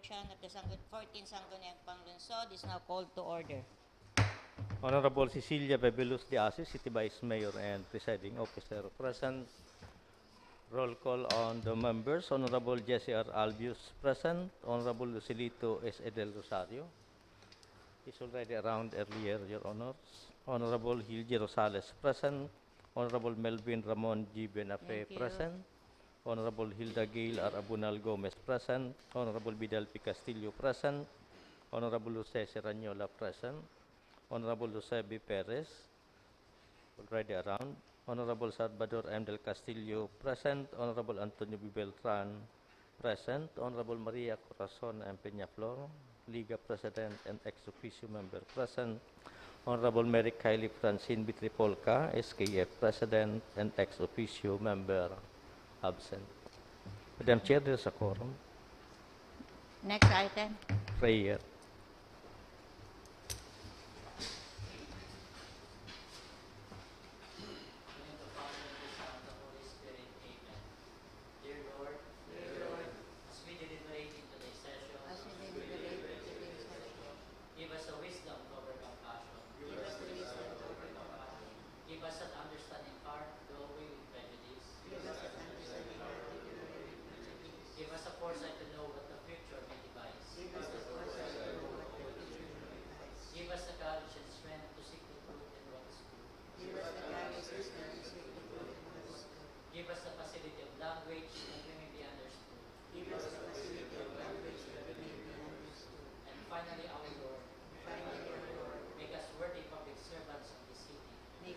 election of the 14th Sangguniang Panglunsod is now called to order. Honorable Cecilia Bebelus de Asis, City Vice Mayor and Presiding Officer present. Roll call on the members. Honorable Jesse R. Albius present. Honorable Lucilito S. Edel Rosario is already around earlier, Your Honors. Honorable Hilji Rosales present. Honorable Melvin Ramon G. Benafe Thank you. present. Honorable Hilda Gail R. Abunal Gomez present. Honorable Vidal P. Castillo present. Honorable Jose Serranyola present. Honorable Jose B. Perez already around. Honorable Salvador M. del Castillo present. Honorable Antonio B. Beltran present. Honorable Maria Corazon M. Peñaflor, Liga President and ex officio member present. Honorable Mary Kylie Francine B. Tripolca, SKF President and ex officio member absent. Madam Chair, there is a quorum. Next item. Prayer. Give us the wisdom to overcome passion. Give us an understanding heart, do away with prejudice. Give us a foresight to know what the future may devise. Give us the courage and strength to seek the truth and what is good. Give us the facility of language that we may be understood. And finally, our Lord, make us worthy public servants of this city. We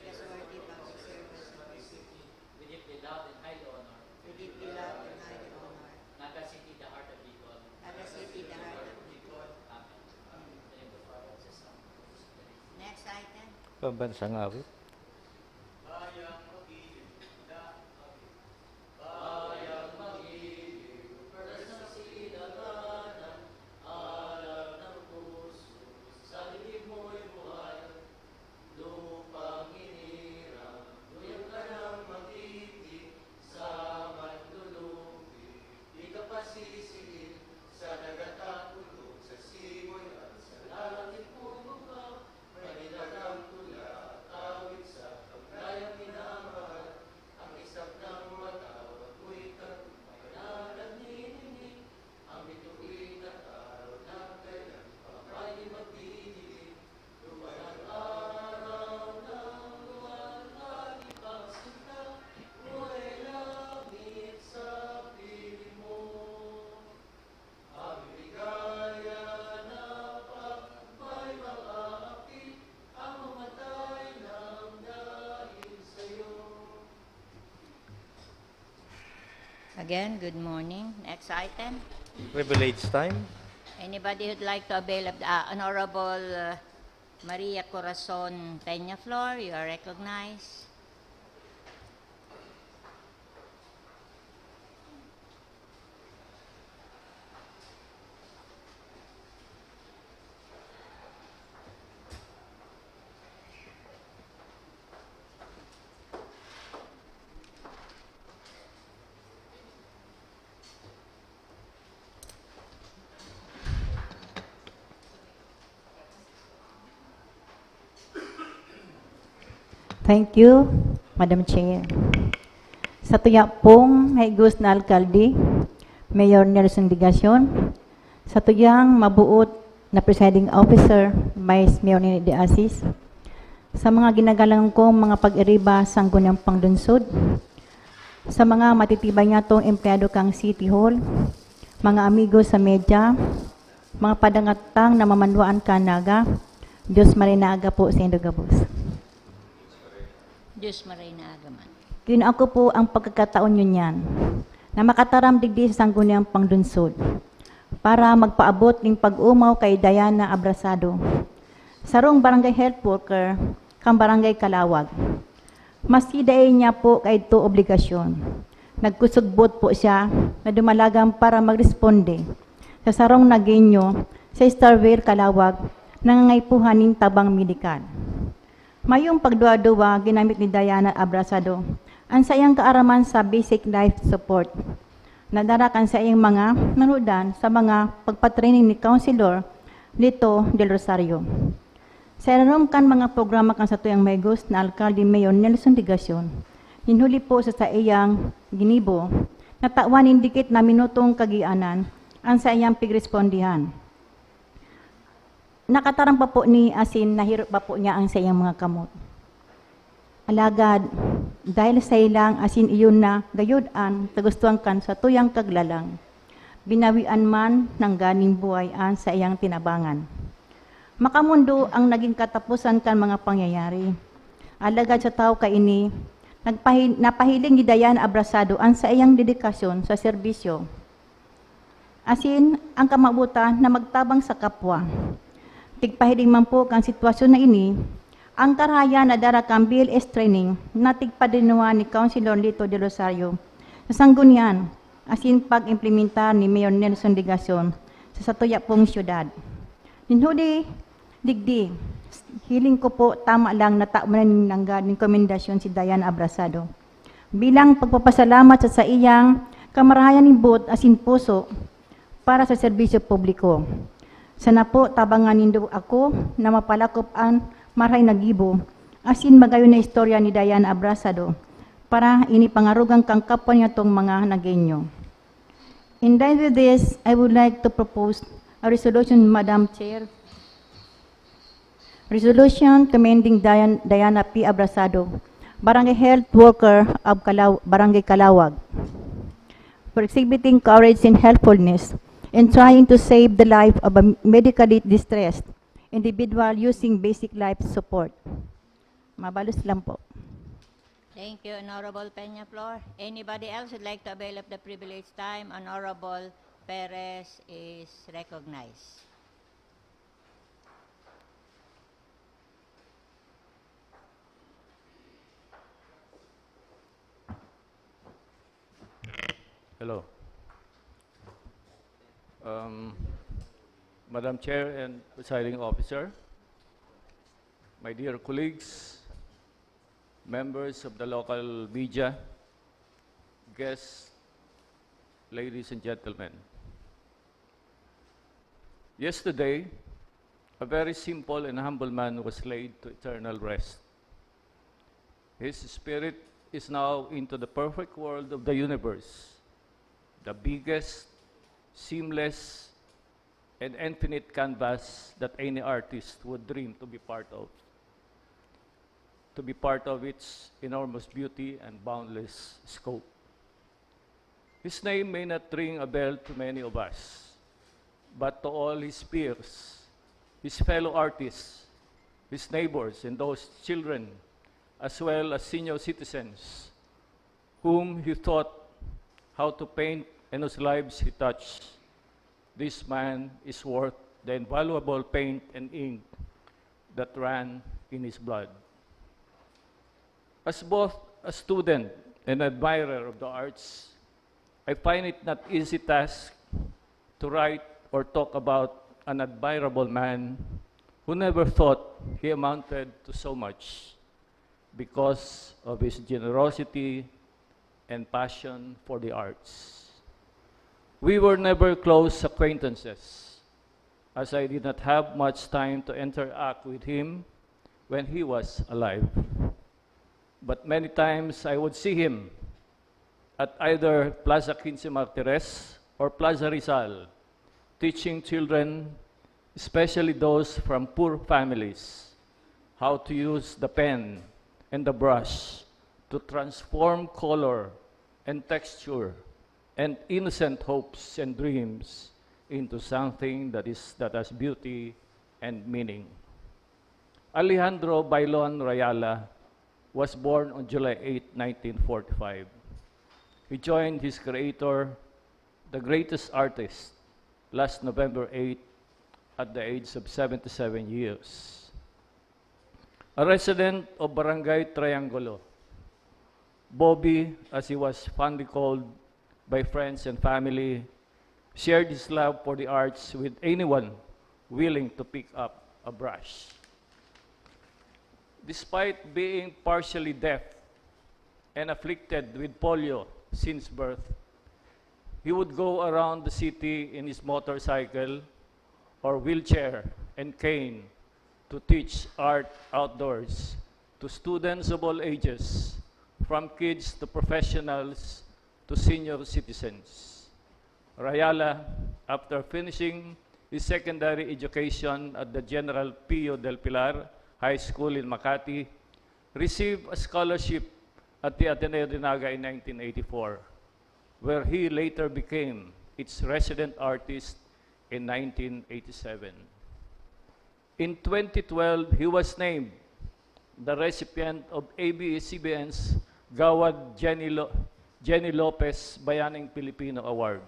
deeply love and highly honor. Naga City, the heart of Bicol. Amen. In the name of the Father, and the Son, and the Holy Spirit. Next item. Pambansang awit. Bayang mag-ibig, persasilaganan, alam ng puso, sa lilig mo'y buhay, lupang hinirang, tuyang ka ng mag-ibig, sa manlulubi, di ka pasisigil, sa dagat at ulog, sa simoy at sa langit bumuka, manilagang tula, tawid sa kamlayang minamahal, ang isang ng matawag mo'y katumpay na nagninig, ang bituin at araw na kailan pa ay magdidilig, lumalang araw ng luwalhati pang sinta, buhay langit sa piling mo. Ang ligaya na pag may mga-api, ang mamatay ng dahil sa'yo. Again, good morning. Next item. Privilege time. Anybody who'd like to avail of the Honorable Maria Corazon Peñaflor, you are recognized. Thank you, Madam Chair. Sa tuya pong higos na alkalde, Mayor Nelson Digacion, sa tuyang mabuot na presiding officer, Vice Mayor Nini de Asis, sa mga ginagalang kong mga pag-iriba sa Sangguniang Panglunsod, sa mga matitibay nga tong empleyado kang City Hall, mga amigo sa media, mga padangatang na mamanwaan ka naga, Diyos marinaga po sa Indogabos. Diyos maray na agaman. Ako po ang pagkakataon nyo niyan na makataram digdi sa Sangguniang Panglunsod para magpaabot ng pag-umaw kay Diana Abrasado, sarong barangay health worker kang barangay Kalawag. Masiday niya po kay ito obligasyon. Nagkusugbot po siya na dumalagang para magresponde sa sarong naginyo sa Starvale Kalawag nangangaipuhan ng tabang medikal. Mayong pagduwa-duwa ginamit ni Diana Abrasado ang sayang kaaraman sa basic life support. nadarakan sa iyang mga nanudan sa mga pagpatraining ni Councilor Lito del Rosario. Sa ilalim kan mga programa kan sa tuyang may gust na Alkalde Mayor Nelson Digacion, hinuli po sa iyang ginibo, natawan indikit na minutong kagianan ang sa iyang pigrespondihan. Nakatarang pa po ni asin nahirap pa po niya ang sa iyang mga kamot. Alagad, dahil sa ilang asin iyon na gayudan, tagustuhan kan sa tuyang kaglalang, binawian man ng ganing buhay an sa iyang tinabangan. Makamundo ang naging katapusan kan mga pangyayari. Alagad sa tao kaini, napahiling ni Dayan Abrasado ang sa iyang dedikasyon sa serbisyo. Asin, ang kamabutan na magtabang sa kapwa. Tigpahiling man po kang sitwasyon na ini, ang karaya na darakang BLS training na tigpadinuan ni Councilor Lito de Rosario sa sanggunian, asin pag-implementar ni Mayor Nelson Digacion sa satuya pong syudad. Ninhuli, digdi, hiling ko po tama lang na tauman ng komendasyon si Dayan Abrasado. Bilang pagpapasalamat sa iyang kamarayan ni Bot asin puso para sa serbisyo publiko. Sana po tabangan nindo ako na mapalakop ang maray na gibo, asin magayon na istorya ni Dayan Abrasado para inipangarugang kang kapwa niya tong mga nagenyo. In line with this, I would like to propose a resolution, Madam Chair. Resolution commending Diana P. Abrasado, Barangay Health Worker of Barangay Calawag, for exhibiting courage and helpfulness in trying to save the life of a medically distressed individual using basic life support. Mabalos lang po. Thank you, Honorable Peñaflor. Anybody else would like to avail of the privileged time? Honorable Perez is recognized. Hello. Madam Chair and Presiding Officer, my dear colleagues, members of the local media, guests, ladies and gentlemen. Yesterday, a very simple and humble man was laid to eternal rest. His spirit is now into the perfect world of the universe, the biggest, seamless, and infinite canvas that any artist would dream to be part of its enormous beauty and boundless scope. His name may not ring a bell to many of us, but to all his peers, his fellow artists, his neighbors, and those children, as well as senior citizens, whom he taught how to paint and whose lives he touched, this man is worth the invaluable paint and ink that ran in his blood. As both a student and admirer of the arts, I find it not easy task to write or talk about an admirable man who never thought he amounted to so much because of his generosity and passion for the arts. We were never close acquaintances, as I did not have much time to interact with him when he was alive. But many times I would see him at either Plaza Quince Martires or Plaza Rizal, teaching children, especially those from poor families, how to use the pen and the brush to transform color and texture and innocent hopes and dreams into something that has beauty and meaning. Alejandro Bailon Rayala was born on July 8, 1945. He joined his creator, the greatest artist, last November 8 at the age of 77 years. A resident of Barangay Triangulo, Bobby, as he was fondly called by friends and family, shared his love for the arts with anyone willing to pick up a brush. Despite being partially deaf and afflicted with polio since birth, he would go around the city in his motorcycle or wheelchair and cane to teach art outdoors to students of all ages, from kids to professionals to senior citizens. Rayala, after finishing his secondary education at the General Pio del Pilar High School in Makati, received a scholarship at the Ateneo de Naga in 1984, where he later became its resident artist in 1987. In 2012, he was named the recipient of ABS-CBN's Gawad Jenny Lopez Bayaning Filipino Award,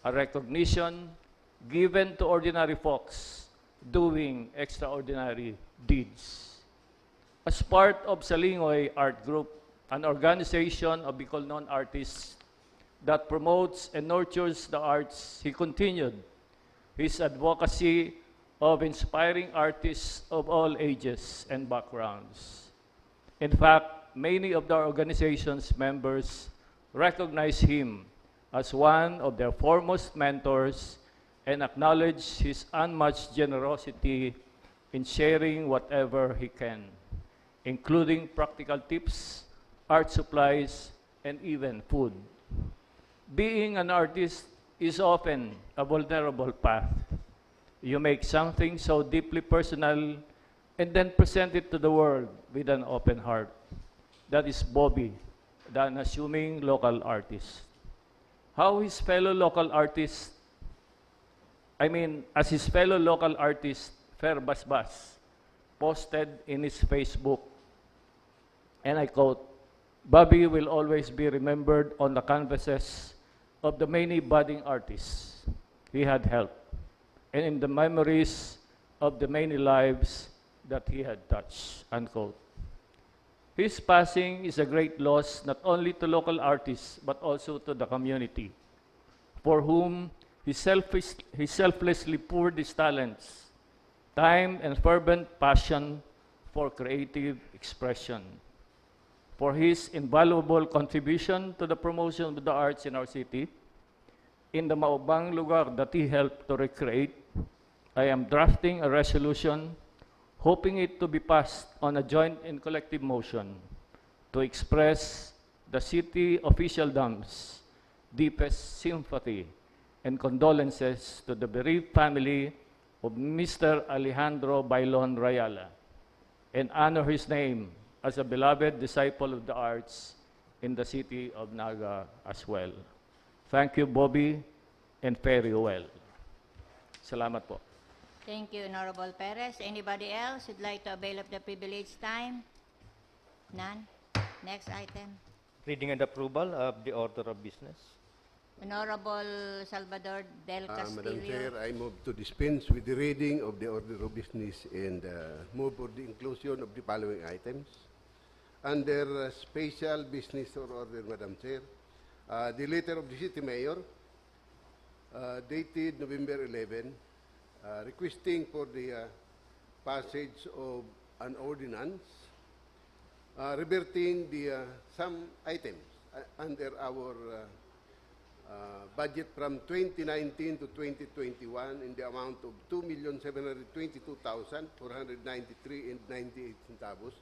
a recognition given to ordinary folks doing extraordinary deeds. As part of Salingoy Art Group, an organization of Bicolnon artists that promotes and nurtures the arts, he continued his advocacy of inspiring artists of all ages and backgrounds. In fact, many of the organization's members recognize him as one of their foremost mentors and acknowledge his unmatched generosity in sharing whatever he can, including practical tips, art supplies, and even food. Being an artist is often a vulnerable path. You make something so deeply personal and then present it to the world with an open heart. That is Bobby, the unassuming local artist. How his fellow local artists, as his fellow local artist, Fer Basbas, posted in his Facebook, and I quote, "Bobby will always be remembered on the canvases of the many budding artists he had helped, and in the memories of the many lives that he had touched," unquote. His passing is a great loss not only to local artists but also to the community, for whom he selflessly poured his talents, time, and fervent passion for creative expression. For his invaluable contribution to the promotion of the arts in our city, in the maubang lugar that he helped to recreate, I am drafting a resolution hoping it to be passed on a joint and collective motion to express the city officialdom's deepest sympathy and condolences to the bereaved family of Mr. Alejandro Bailon Rayala and honor his name as a beloved disciple of the arts in the city of Naga as well. Thank you, Bobby, and very well. Salamat po. Thank you, Honorable Perez. Anybody else who'd like to avail of the privileged time? None? Next item. Reading and approval of the order of business. Honorable Salvador Del Madam Castillo. Chair, I move to dispense with the reading of the order of business and move for the inclusion of the following items. Under special business or order, Madam Chair, the letter of the City Mayor dated November 11, requesting for the passage of an ordinance reverting some items under our budget from 2019 to 2021 in the amount of 2,722,493.98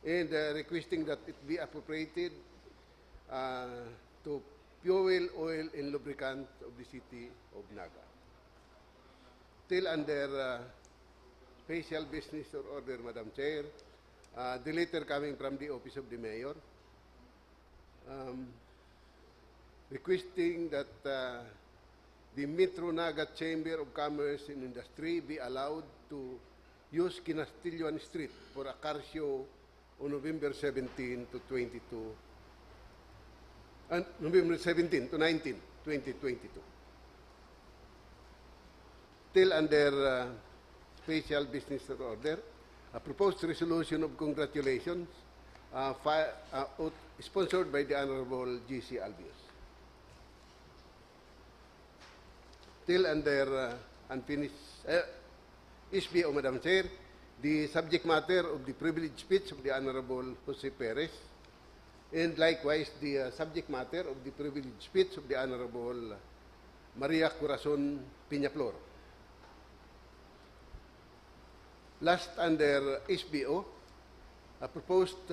and requesting that it be appropriated to fuel, oil, and lubricant of the city of Naga. Still under special business or order, Madam Chair, the letter coming from the Office of the Mayor requesting that the Metro Naga Chamber of Commerce and Industry be allowed to use Kinastilloan Street for a car show on November 17 to 22, and November 17 to 19, 2022. Still under special business order, a proposed resolution of congratulations sponsored by the Honorable G.C. Albios. Still under unfinished SBO, Madam Chair, the subject matter of the privileged speech of the Honorable Jose Perez and likewise the subject matter of the privileged speech of the Honorable Maria Corazon Piñaflor. Last, under SBO, a proposed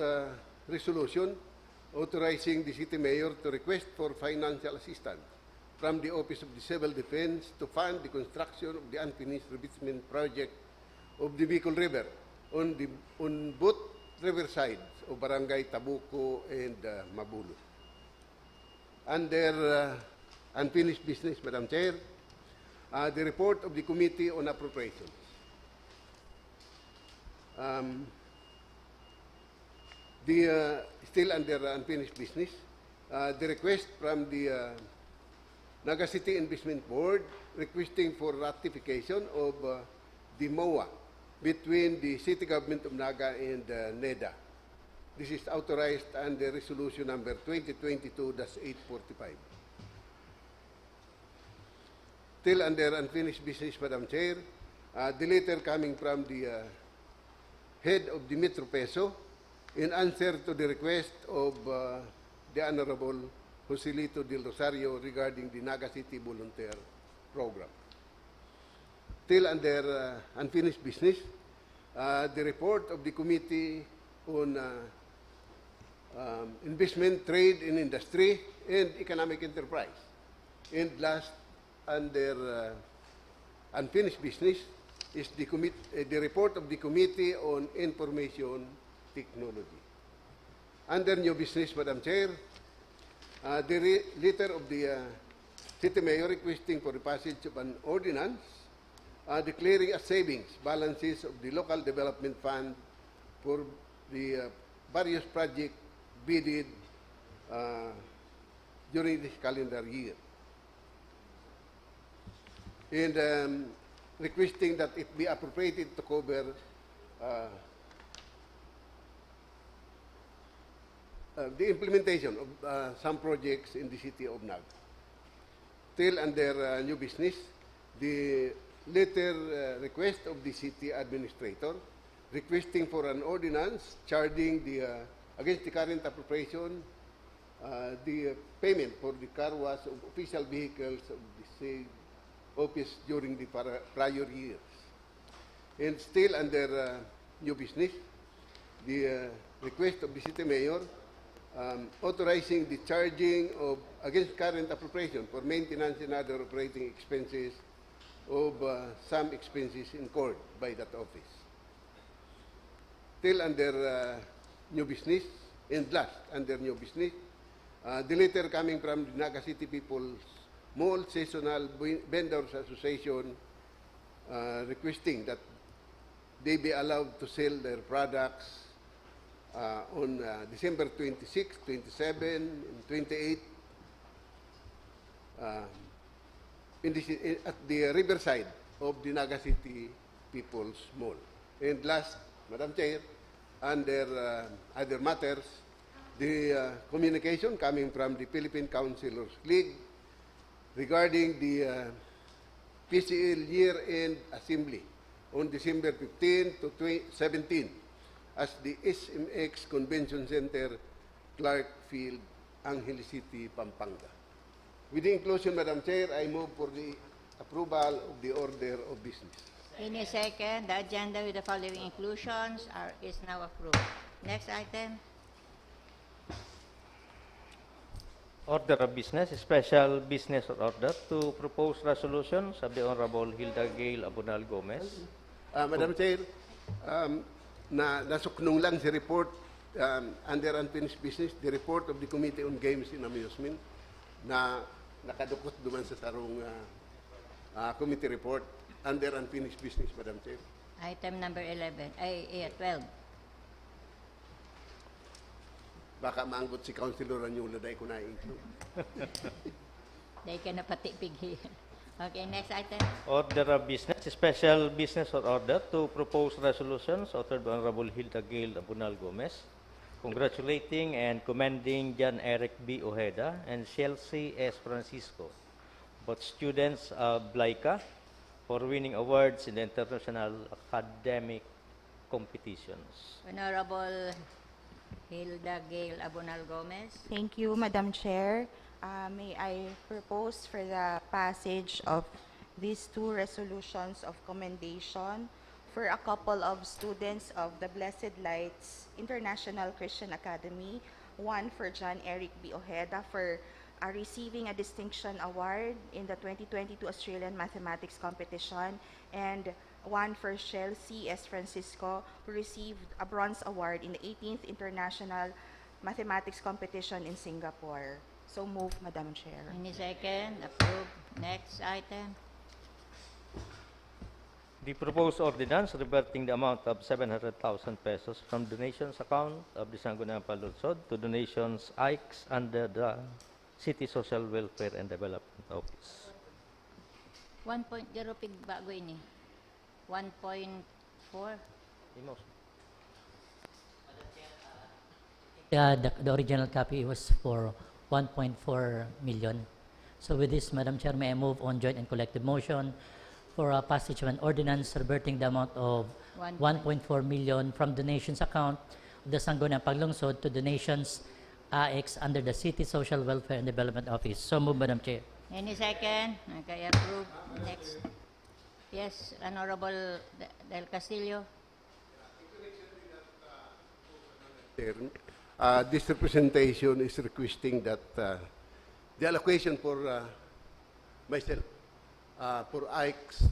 resolution authorizing the city mayor to request for financial assistance from the Office of the Civil Defense to fund the construction of the unfinished revetment project of the Bicol River on both river sides of Barangay Tabuco and Mabulo. Under unfinished business, Madam Chair, the report of the Committee on Appropriations. Still under unfinished business, the request from the Naga City Investment Board requesting for ratification of the MOA between the City Government of Naga and NEDA. This is authorized under Resolution number 2022-845. Still under unfinished business, Madam Chair, the letter coming from the head of the Metro Peso in answer to the request of the Honorable Joselito del Rosario regarding the Naga City Volunteer Program. Still under unfinished business, the report of the Committee on Investment, Trade and Industry and Economic Enterprise. And last, under unfinished business, is the report of the Committee on Information Technology. Under new business, Madam Chair, the letter of the City Mayor requesting for the passage of an ordinance declaring a savings balances of the Local Development Fund for the various projects bidded during this calendar year. And requesting that it be appropriated to cover the implementation of some projects in the city of Naga. Still under new business, the letter request of the city administrator requesting for an ordinance charging the against the current appropriation the payment for the car wash of official vehicles of the same office during the prior years. And still under new business, the request of the city mayor authorizing the charging of against current appropriation for maintenance and other operating expenses of some expenses incurred by that office. Still under new business, and last under new business, the letter coming from the Naga City People's Mall Seasonal Vendors Association requesting that they be allowed to sell their products on December 26, 27, and 28 at the riverside of the Naga City People's Mall. And last, Madam Chair, under other matters, the communication coming from the Philippine Councilors League regarding the PCL year-end assembly on December 15 to 17 as the SMX Convention Center, Clark Field, Angel City, Pampanga. With the inclusion, Madam Chair, I move for the approval of the order of business. In a second, the agenda with the following inclusions is now approved. Next item. Order of business, special business order to propose resolutions of the Honorable Hilda Gail Abunal Gomez. Madam Chair, nasuknong lang si report under unfinished business, the report of the Committee on Games and Amusement na nakadukot duman sa sarong committee report under unfinished business, Madam Chair. Item number 12. Baka maanggot si Councilor Ranyulo dahil ko na-include. They can pati pighi. Okay, next item. Order of business, special business order to propose resolutions authored by Honorable Hilda Gail Abunal Gomez, congratulating and commending John Eric B. Ojeda and Chelsea S. Francisco, both students of Laika, for winning awards in the international academic competitions. Honorable Hilda Gail Abunal Gomez. Thank you, Madam Chair. May I propose for the passage of these two resolutions of commendation for a couple of students of the Blessed Lights International Christian Academy, one for John Eric B. Ojeda for receiving a distinction award in the 2022 Australian Mathematics Competition, and one for Chelsea S. Francisco, who received a bronze award in the 18th International Mathematics Competition in Singapore. So move, Madam Chair. Any second? Approved. Next item. The proposed ordinance reverting the amount of 700,000 pesos from donations account of the Sangguniang Panlunsod to donations ICE under the City Social Welfare and Development Office. 1.0 pig bago ini. 1.4. The original copy was for 1.4 million. So with this, Madam Chair, may I move on joint and collective motion for a passage of an ordinance reverting the amount of 1.4 million from donations account of the Sangguniang Panlungsod to donations AX under the City Social Welfare and Development Office. So move, Madam Chair. Any second? Okay, approved. Next. Yes, Honorable Del Castillo. This representation is requesting that the allocation for myself, for ICE,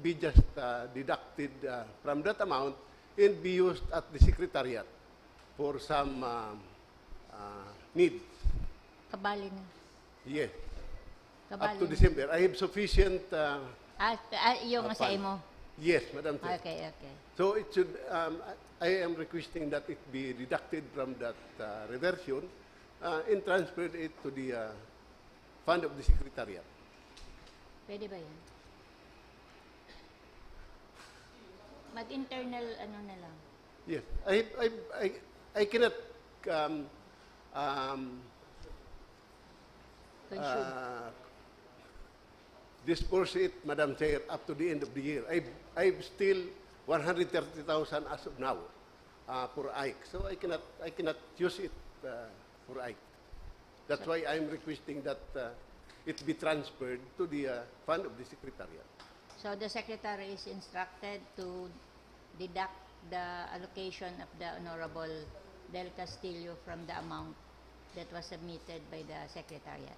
be just deducted from that amount and be used at the Secretariat for some needs. Kabali na. Yes, Kabali up to na. December. I have sufficient, Yung sa fund. imo. yes, Madam Chair. Okay, okay. So it should, I am requesting that it be deducted from that reversion and transferred it to the fund of the Secretariat. Pwede ba yan? Mag-internal ano na lang. Yes, I cannot Consume. disperse it, Madam Chair, up to the end of the year. I've still 130,000 as of now for ICE. So I cannot use it for ICE. That's why I'm requesting that it be transferred to the fund of the Secretariat. So the Secretary is instructed to deduct the allocation of the Honorable Del Castillo from the amount that was submitted by the Secretariat.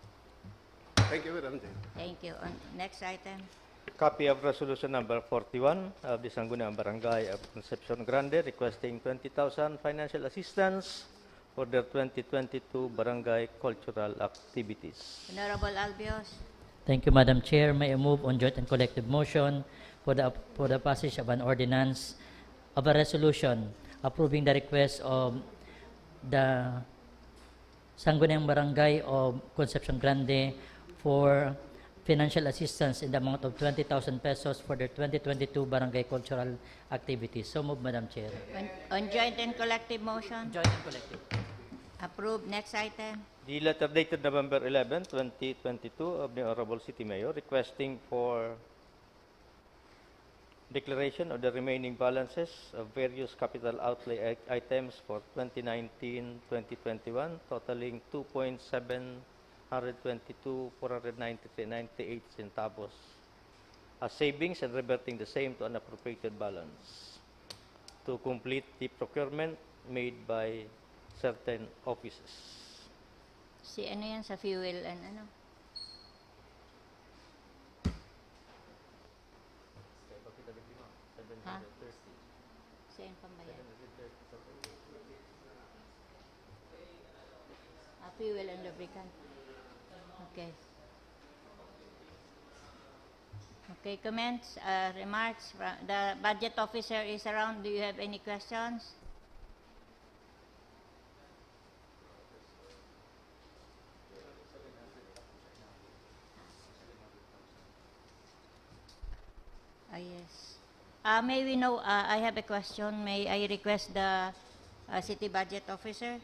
Thank you, Madam Chair. Thank you. On next item. Copy of Resolution Number 41 of the Sangguniang Barangay of Concepcion Grande requesting 20,000 financial assistance for their 2022 barangay cultural activities. Honorable Albios. Thank you, Madam Chair. May I move on joint and collective motion for the passage of an ordinance of a resolution approving the request of the Sangguniang Barangay of Concepcion Grande for financial assistance in the amount of 20,000 pesos for their 2022 barangay cultural activities. So move, Madam Chair. On joint and collective motion. Joint and collective. Approved. Next item. The letter dated November 11, 2022 of the Honorable City Mayor requesting for declaration of the remaining balances of various capital outlay items for 2019-2021 totaling 2,722,493.98 centavos as savings and reverting the same to an appropriated balance to complete the procurement made by certain offices. Si ano yan sa fuel and ano? Ha? Saan pambayad? Fuel and lubricant. Okay. Okay, comments, remarks. The budget officer is around. Do you have any questions? Yes. May we know, I have a question. May I request the city budget officer?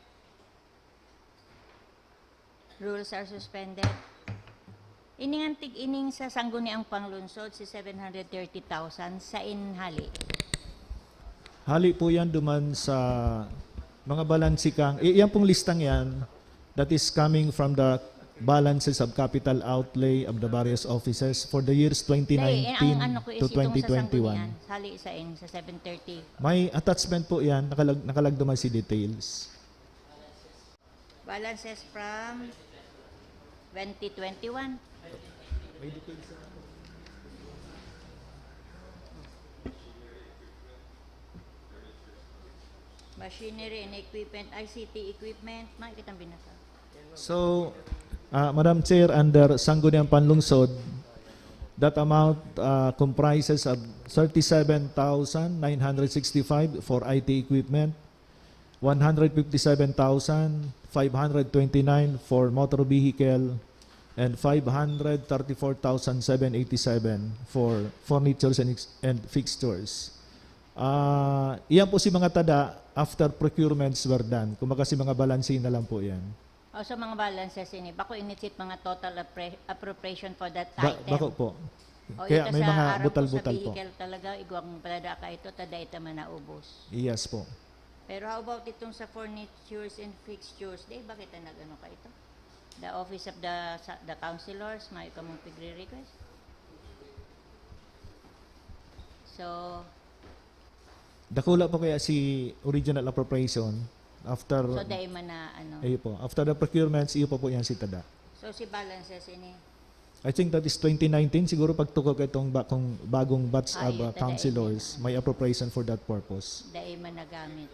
Rules are suspended. Iningantig ining sa Sangguniang Panlunsod si 730,000 sa inhali. Hali po yan duman sa mga balansikang, yan pong listang yan, that is coming from the balances of capital outlay of the various offices for the years 2019 ang ano ko is to itong sa 2021. sanggunian, sali sa sa 730. May attachment po yan, nakalagduman si details. Balances from 2021. Machinery and equipment, ICT equipment, makikita ang binasa. So, Madam Chair, under Sangguniang Panlungsod, that amount comprises of 37,965 for IT equipment, 157,529 for motor vehicle, and 534,787 for furnitures and fixtures. Iyan po si mga tada after procurements were done. Kumaga si mga balansin na lang po yan. O sa mga balances ini, bako initsit mga total appropriation for that item. Bako po. O Kaya ito may sa mga araw butal-butal po po. sa vehicle talaga, igwang palada ka ito, tada ito man naubos. Yes po. Pero how about itong sa furnitures and fixtures? Di, bakit na nag-ano ka ito? The office of the councilors, may ka mong pigre-request? So, Dakula po kaya si original appropriation after so dahil man na ano. po. After the procurements, iyo po yan si tada. So si balances ini. I think that is 2019 siguro pagtukok itong kung bagong batch of Tada, councilors, may appropriation for that purpose. Dahil man nagamit.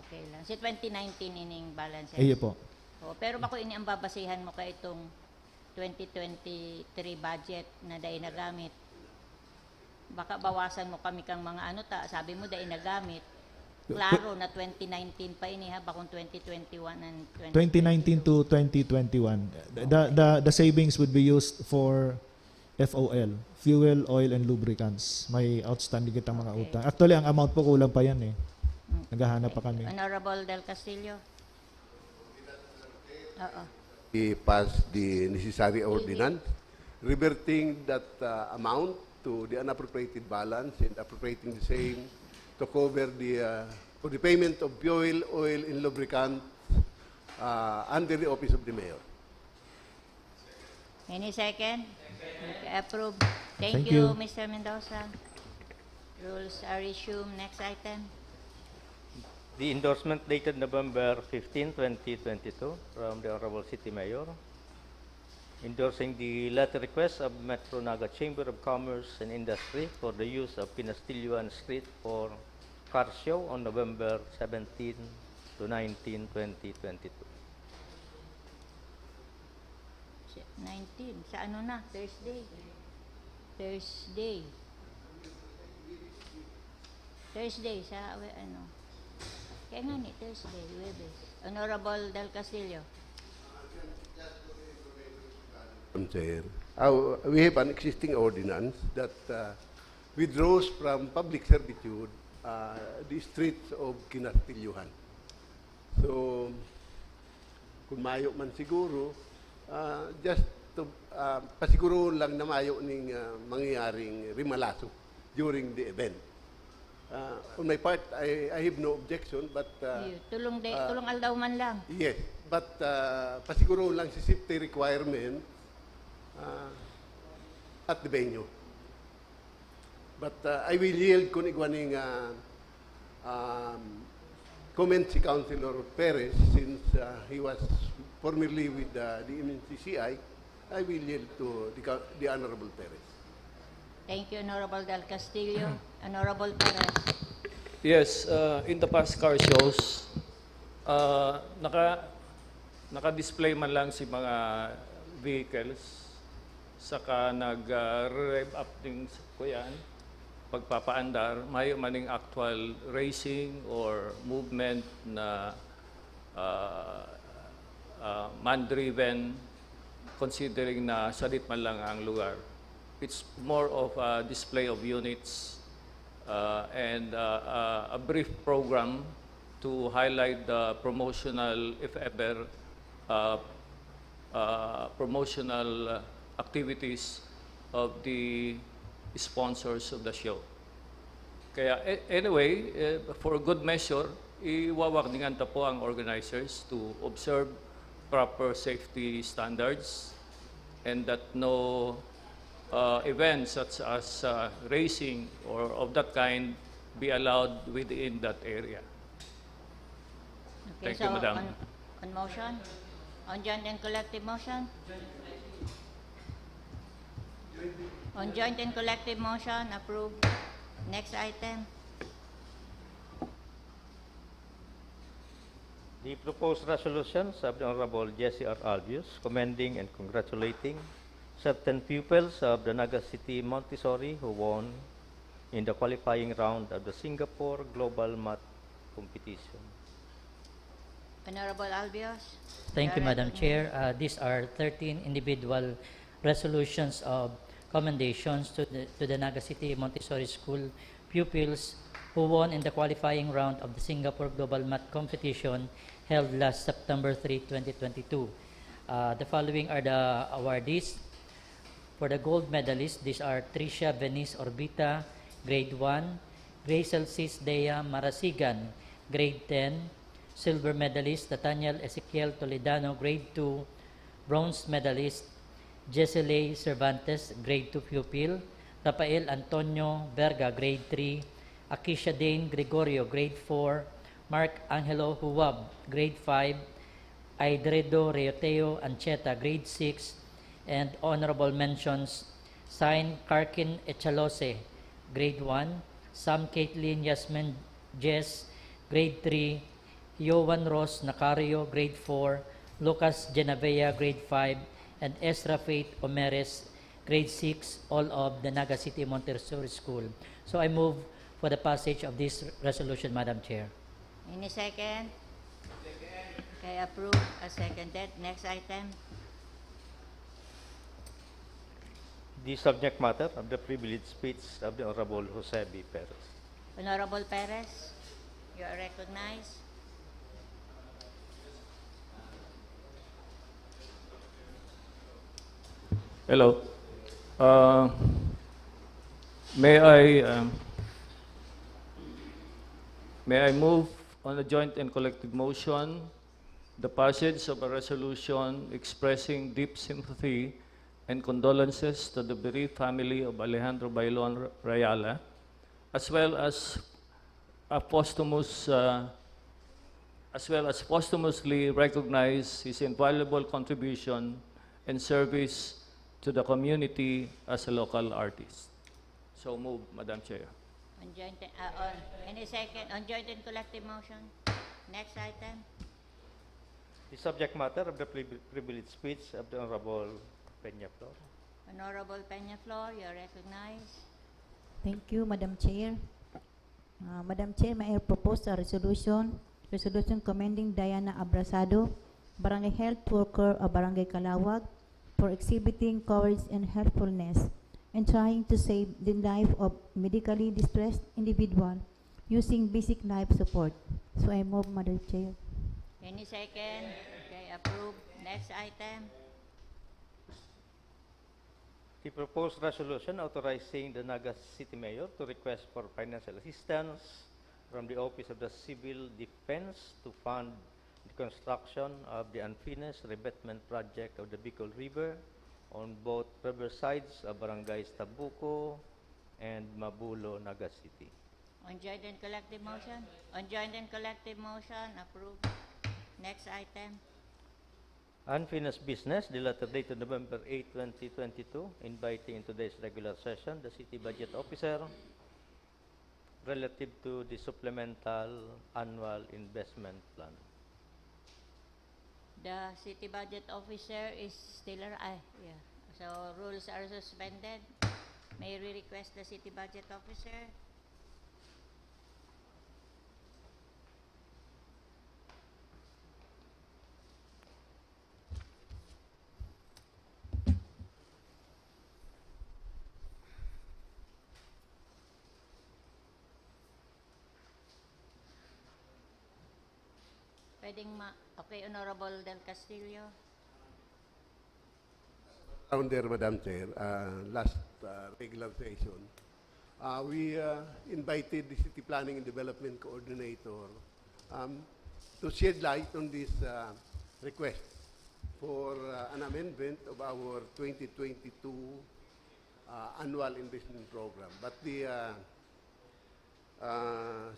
Okay lang. Si 2019 ining balances. Iyo po. O, pero bako ini ang babasihan mo ka itong 2023 budget na dahil nagamit. Baka bawasan mo kami kang mga ano ta, sabi mo dahil nagamit. Klaro na 2019 pa ini ha, bakong 2021 and 2019 to 2021. The savings would be used for FOL, fuel, oil, and lubricants. May outstanding kitang mga utang. Actually, ang amount po kulang pa yan eh. Naghahanap pa kami. Honorable Del Castillo. Oo. We pass the necessary ordinance, reverting that amount to the unappropriated balance and appropriating the same to cover for the payment of fuel, oil, and lubricant under the office of the mayor. Any second? Okay, approve. Thank Thank you, you. Mr. Mendoza. Rules are resumed. Next item. The endorsement dated November 15, 2022 from the Honorable City Mayor, endorsing the letter request of Metro Naga Chamber of Commerce and Industry for the use of Pinastilluan Street for car show on November 17 to 19, 2022. 19. Sa ano na? Thursday. Thursday. Thursday sa ano? Kaya nga ni Thursday, Webes. Honorable Del Castillo. Madam Chair, we have an existing ordinance that withdraws from public servitude the streets of Kinastilluhan. So, kung mayo man siguro, just to pasiguro lang na mayo ning mangyayaring rimalaso during the event. On my part, I have no objection, but Tulong aldaw man lang. yes, but pasiguro lang si safety requirement at the venue. But I will yield kung igwaning comment si Councilor Perez since he was formerly with the MNCCI. I will yield to the Honorable Perez. Thank you, Honorable Del Castillo. Honorable Perez. Yes, in the past car shows, naka-display man lang si mga vehicles, saka nag-rev up din ko yan, pagpapaandar, may maning actual racing or movement na man-driven, considering na salit man lang ang lugar. It's more of a display of units and a brief program to highlight the promotional, if ever, promotional activities of the sponsors of the show. Kaya anyway, for good measure, iwawarningan ta po ang organizers to observe proper safety standards and that no events such as racing or of that kind be allowed within that area. Okay, Thank you, Madam. On motion? On joint and collective motion? On joint and collective motion, approved. Next item. The proposed resolutions of the Honorable Jesse R. Albius commending and congratulating certain pupils of the Naga City Montessori who won in the qualifying round of the Singapore Global Math Competition. Honorable Albios. Thank you, are Madam recognized. Chair. These are 13 individual resolutions of commendations to the Naga City Montessori School pupils who won in the qualifying round of the Singapore Global Math Competition held last September 3, 2022. The following are the awardees. For the gold medalists, these are Tricia Venice Orbita, Grade 1, Grazel Cis Dea Marasigan, Grade 10, silver medalist Nathaniel Ezequiel Toledano, Grade 2, bronze medalist Jesselay Cervantes, Grade 2 pupil, Rafael Antonio Verga, Grade 3, Akisha Dane Gregorio, Grade 4, Mark Angelo Huwab, Grade 5, Aidredo Reoteo Ancheta, Grade 6, and honorable mentions, Sign Karkin Echalose, Grade 1, Sam Caitlin Yasmin Jess, Grade 3, Yowan Ross Nacario, Grade 4, Lucas Genavea, Grade 5, and Ezra Faith Omeres, Grade 6, all of the Naga City Montessori School. So I move for the passage of this resolution, Madam Chair. Any second? Okay, approved as seconded. Next item. The subject matter of the privileged speech of the Honorable Jose B. Perez. Honorable Perez, you are recognized. Hello. May I move on a joint and collective motion the passage of a resolution expressing deep sympathy and condolences to the bereaved family of Alejandro Bailon Rayala, as well as posthumously recognize his invaluable contribution and service to the community as a local artist. So move, Madam Chair. On any second? On joint and collective motion. Next item. The subject matter of the privileged speech of the Honorable Peñaflor. Honorable Peñaflor, you are recognized. Thank you, Madam Chair. Madam Chair, may I propose a resolution commending Diana Abrasado, Barangay Health Worker of Barangay Calawag, for exhibiting courage and helpfulness in trying to save the life of medically distressed individual using basic life support. So I move, Madam Chair. Any second? Okay, approved. Next item. The proposed resolution authorizing the Naga City Mayor to request for financial assistance from the Office of the Civil Defense to fund the construction of the unfinished revetment project of the Bicol River on both river sides of Barangays Tabuco and Mabulo, Naga City. On joint and collective motion? On joint and collective motion, approved. Next item. Unfinished business, the letter dated November 8, 2022, inviting in today's regular session the City Budget Officer relative to the supplemental annual investment plan. The city budget officer is still yeah. So rules are suspended. May we request the city budget officer? Okay, Honorable Del Castillo. Down there, Madam Chair, last regular session, we invited the City Planning and Development Coordinator to shed light on this request for an amendment of our 2022 annual investment program. But the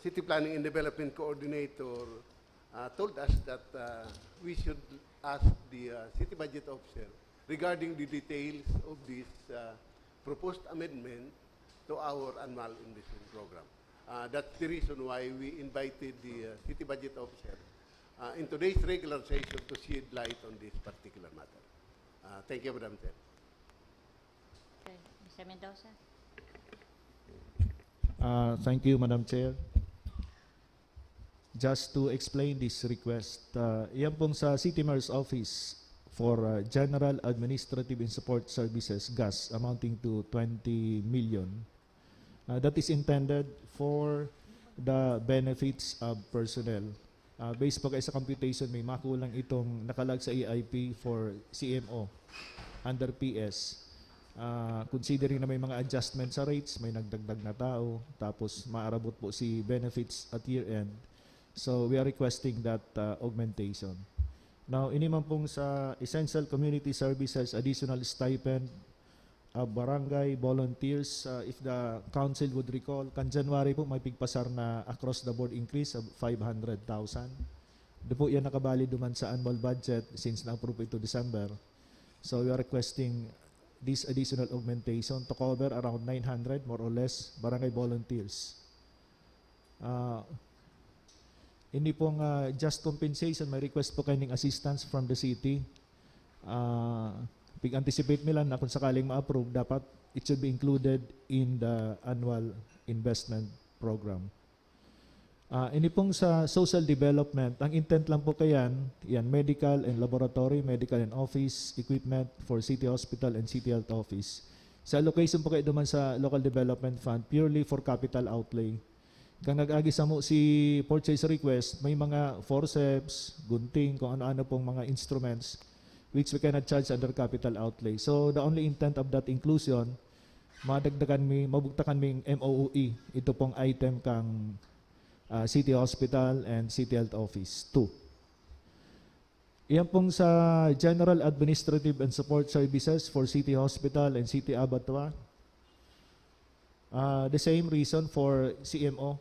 City Planning and Development Coordinator told us that we should ask the City Budget Officer regarding the details of this proposed amendment to our annual investment program. That's the reason why we invited the City Budget Officer in today's regular session to shed light on this particular matter. Thank you, Madam Chair. Okay. Mr. Mendoza? Thank you, Madam Chair. Just to explain this request, yan pong sa City Mayor's Office for General Administrative and Support Services, GAS, amounting to 20 million. That is intended for the benefits of personnel. Based po kayo sa computation, may makulang itong nakalag sa EIP for CMO under PS. Considering na may mga adjustment sa rates, may nagdagdag na tao, tapos maarabot po si benefits at year-end. So we are requesting that augmentation. Now, inimang pong sa Essential Community Services, additional stipend of barangay volunteers, if the council would recall, kan January po may pigpasar na across the board increase of 500,000. Doon po yan nakabali duman sa annual budget since na-approve ito December. So we are requesting this additional augmentation to cover around 900 more or less barangay volunteers. Hindi pong just compensation, may request po kayong assistance from the city. Pig-anticipate nila na kung sakaling ma-approve, dapat it should be included in the annual investment program. Ini pong sa social development, ang intent lang po kayan, yan, medical and laboratory, medical and office equipment for City Hospital and City Health Office. Sa allocation po kayo duman sa Local Development Fund, purely for capital outlay. Kung nag-agi sa mo si purchase request, may mga forceps, gunting, kung ano-ano pong mga instruments, which we cannot charge under capital outlay. So the only intent of that inclusion, mabugtakan mi MOOE, ito pong item kang City Hospital and City Health Office 2. Iyan pong sa General Administrative and Support Services for City Hospital and City Abattoir. The same reason for CMO,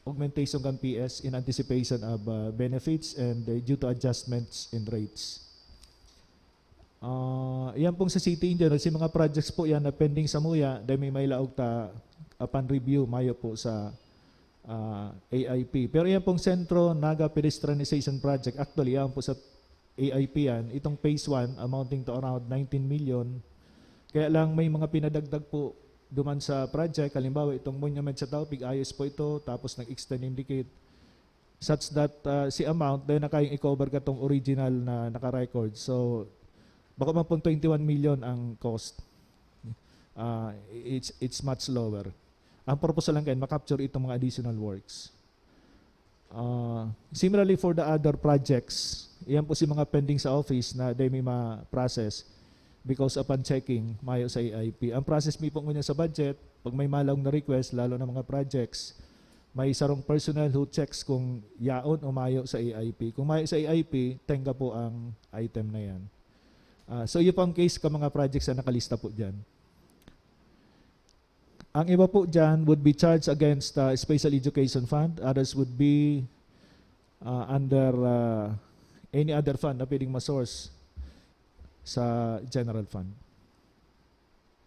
augmentation kang PS in anticipation of benefits and due to adjustments in rates. Yan pong sa City in general, si mga projects po yan na pending sa MUYA, dahil may laog ta upon review, mayo po sa AIP. Pero yan pong Sentro Naga Pedestrianization Project, actually yan po sa AIP yan, itong phase 1 amounting to around 19 million. Kaya lang may mga pinadagdag po duman sa project, halimbawa itong monument sa Taupig, ayos po ito, tapos nag-extend indicate such that si amount, dahil na kayong i-cover ka tong original na naka-record. So, baka man pong 21 million ang cost. It's much lower. Ang purpose lang kayo, makapture itong mga additional works. Similarly for the other projects, yan po si mga pending sa office na they may ma-process because upon checking, mayo sa EIP. Ang process mi pong sa budget, pag may malawang na request, lalo na mga projects, may sarong personnel who checks kung yaon o mayo sa EIP. Kung mayo sa EIP, tenga po ang item na yan. So yun po ang case ka mga projects na nakalista po dyan. Ang iba po dyan would be charged against Special Education Fund. Others would be under any other fund na pwedeng ma-source sa General Fund.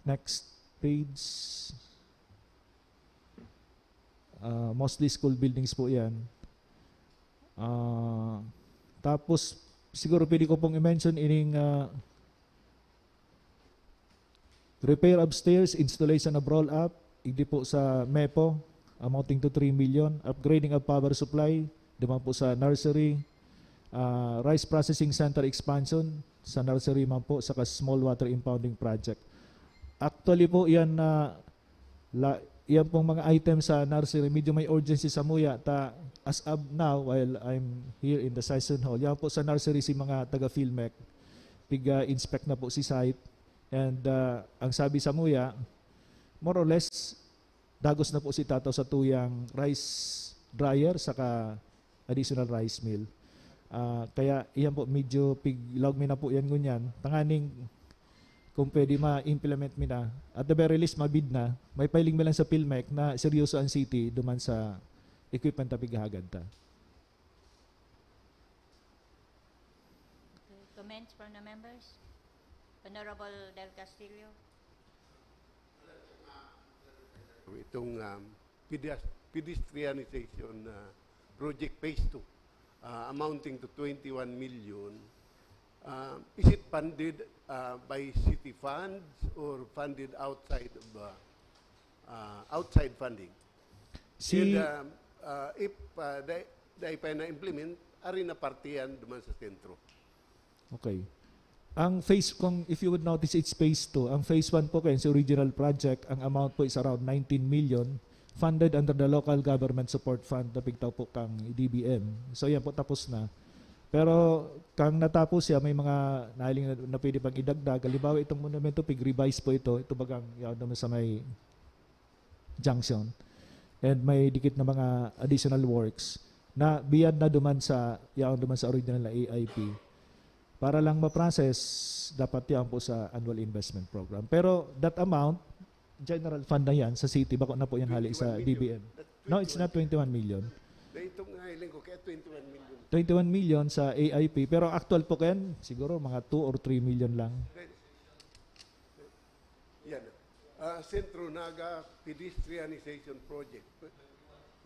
Next page. Mostly school buildings po yan. Tapos, siguro pwede ko pong i-mention ining repair upstairs, installation of roll-up, hindi po sa MEPO, amounting to 3 million. Upgrading of power supply, diman po sa nursery. Rice processing center expansion, sa nursery man po, saka small water impounding project. Actually po, yan yan pong mga items sa nursery, medyo may urgency sa MUYA. As of now, while I'm here in the session hall, yan po sa nursery si mga taga-PhilMec, inspect na po si site. And ang sabi sa MUYA, more or less, dagos na po si Tataw sa tuyang rice dryer, saka additional rice mill. Kaya iyan po medyo piglog mi na po yan ngunyan. Tanganing kung pwede ma-implement mi na, at the very least mabid na, may filing mi lang sa PhilMec na seryoso ang city duman sa equipment na pigahagad ta. Okay. Comments from the members? Honorable Del Castillo. Itong pedestrianization project phase 2 amounting to 21 million. Is it funded by city funds or funded outside of outside funding? And if they na-implement, ari na partiyan duman sa sentro. Okay. Ang phase, if you would notice, it's phase 2. Ang phase 1 po kayo, sa original project, ang amount po is around 19 million funded under the Local Government Support Fund na pigtaw po kang DBM. So yan po tapos na. Pero kang natapos siya, may mga nahiling na pwede pang idagdag. Halimbawa itong monumento, pig-revise po ito. Ito bagang yaw naman sa may junction. And may dikit na mga additional works na biyad na duman sa original na AIP. Para lang ma-process, dapat yan po sa annual investment program. Pero that amount, general fund na yan sa city, bako na po yan hali sa 21 DBM. No, it's not 21 million. Na itong nahiling ko, kaya 21 million. 21 million sa AIP, pero actual po kayan, siguro mga 2 or 3 million lang. Yan. Centro Naga Pedestrianization Project.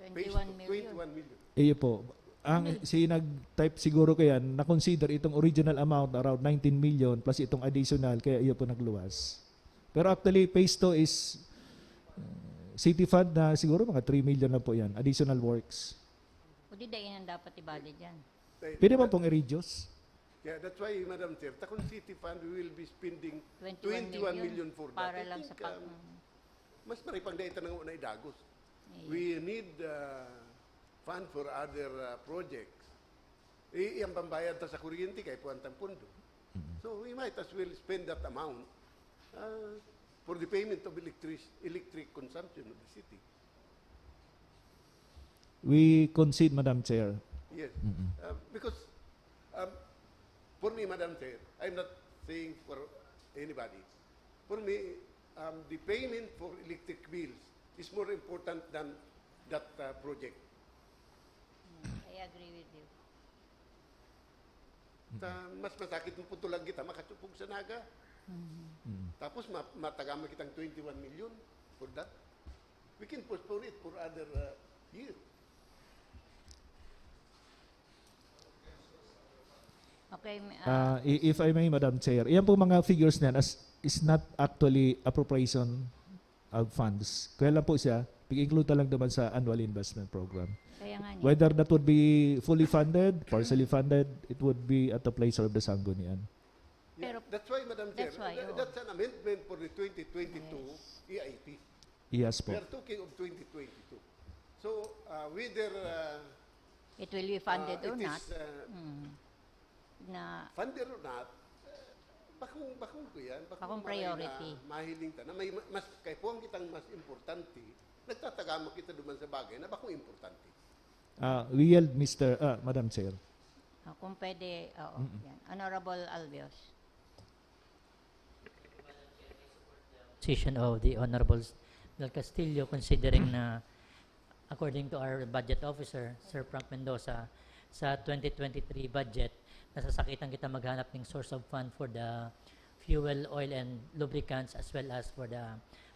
21 million. 21 million. Iyo po. Ang nag-type siguro kayan, na-consider itong original amount around 19 million plus itong additional, kaya iyo po nagluwas. Pero actually, phase 2 is city fund na siguro mga 3 million na po yan, additional works. O di dahin ang dapat ibali dyan. Pwede mo pong i-reduce? Yeah, that's why, Madam Chair, Takon City Fund, we will be spending 21 million for that. Para I lang sa think, mas maripang data ng una idagos. We need fund for other projects. Iyang pambayad ta sa kuryente kay puwantang pundo. So we might as well spend that amount for the payment of electric consumption of the city. We concede, Madam Chair. Yes. Because for me, Madam Chair, I'm not saying for anybody. For me, the payment for electric bills is more important than that project. I agree with you. Mas masakit mo putulang kita, makachupog sa naga. Tapos matagama kitang 21 million for that. We can postpone it for other year. Okay. If I may, Madam Chair, iyan po mga figures na yan is not actually appropriation of funds. Kaya lang po siya, pag-include lang naman sa annual investment program. Kaya nga niya. Whether that would be fully funded, partially funded, it would be at the pleasure of the Sanggunian. Pero- That's why, Madam Chair, That's why, that's an amendment for the 2022 EIP. Yes po. We are talking of 2022. So, whether It will be funded or it not. is Na funded or not, bakong ko yan. Bakong priority. Mahiling ta na may mas kay puwang kitang mas importante, nagtatagama kita duman sa bagay na bakong importante. We yield, Madam Chair. kung pwede, oo. Yan. Honorable Albios. Position of the Honorable Del Castillo, considering na according to our budget officer, Sir Frank Mendoza, sa 2023 budget, nasasakitan kita maghanap ng source of fund for the fuel, oil, and lubricants as well as for the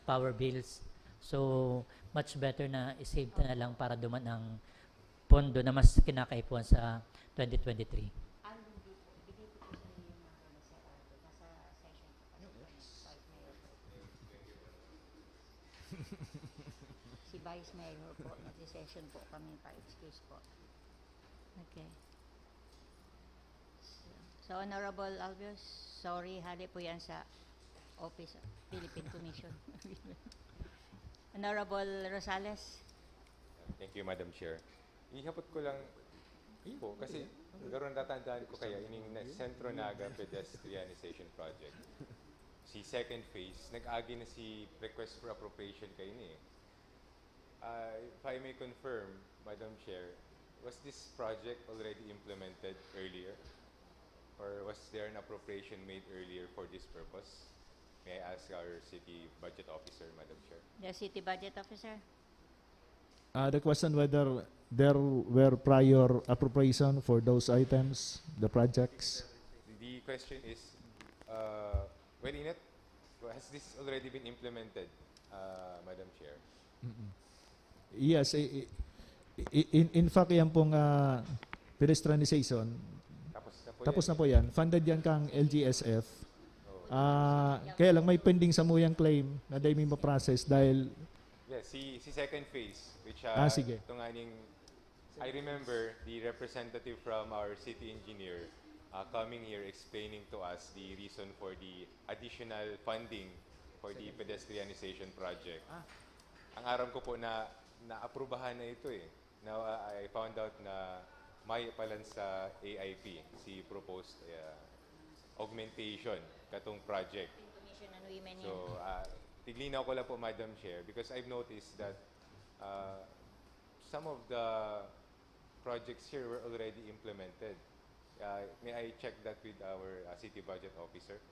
power bills. So, much better na isave na lang para duman ang pondo na mas kinakaipuan sa 2023. Si Vice Mayor po, nag-session po kami pa. Excuse po. Okay. So, Honorable Albios, sorry, hali po yan sa Office of Philippine Commission. Honorable Rosales. Thank you, Madam Chair. Ihapot ko lang po kasi karon tatandaan ko kaya ining Centro Naga Pedestrianization Project. Si second phase, nag-agi na si request for appropriation kay ni. If I may confirm, Madam Chair, was this project already implemented earlier? Or was there an appropriation made earlier for this purpose? May I ask our city budget officer, Madam Chair? The city budget officer? The question whether there were prior appropriation for those items, the projects. The question is, well, Inet, has this already been implemented, Madam Chair? Yes, in fact yan pong pedestrianization, tapos na po yan. Funded yan kang LGSF. Kaya lang may pending sa muyang claim na dahil may ma-process dahil Yes, si second phase, which sige. ito nga ning, I remember the representative from our city engineer coming here explaining to us the reason for the additional funding for the pedestrianization project. Ang aram ko po na naaprubahan na ito eh. Now I found out na may palan sa AIP si proposed augmentation katong project. Commission on Women So, tiglinaw ko lang po, Madam Chair, because I've noticed that some of the projects here were already implemented. May I check that with our city budget officer?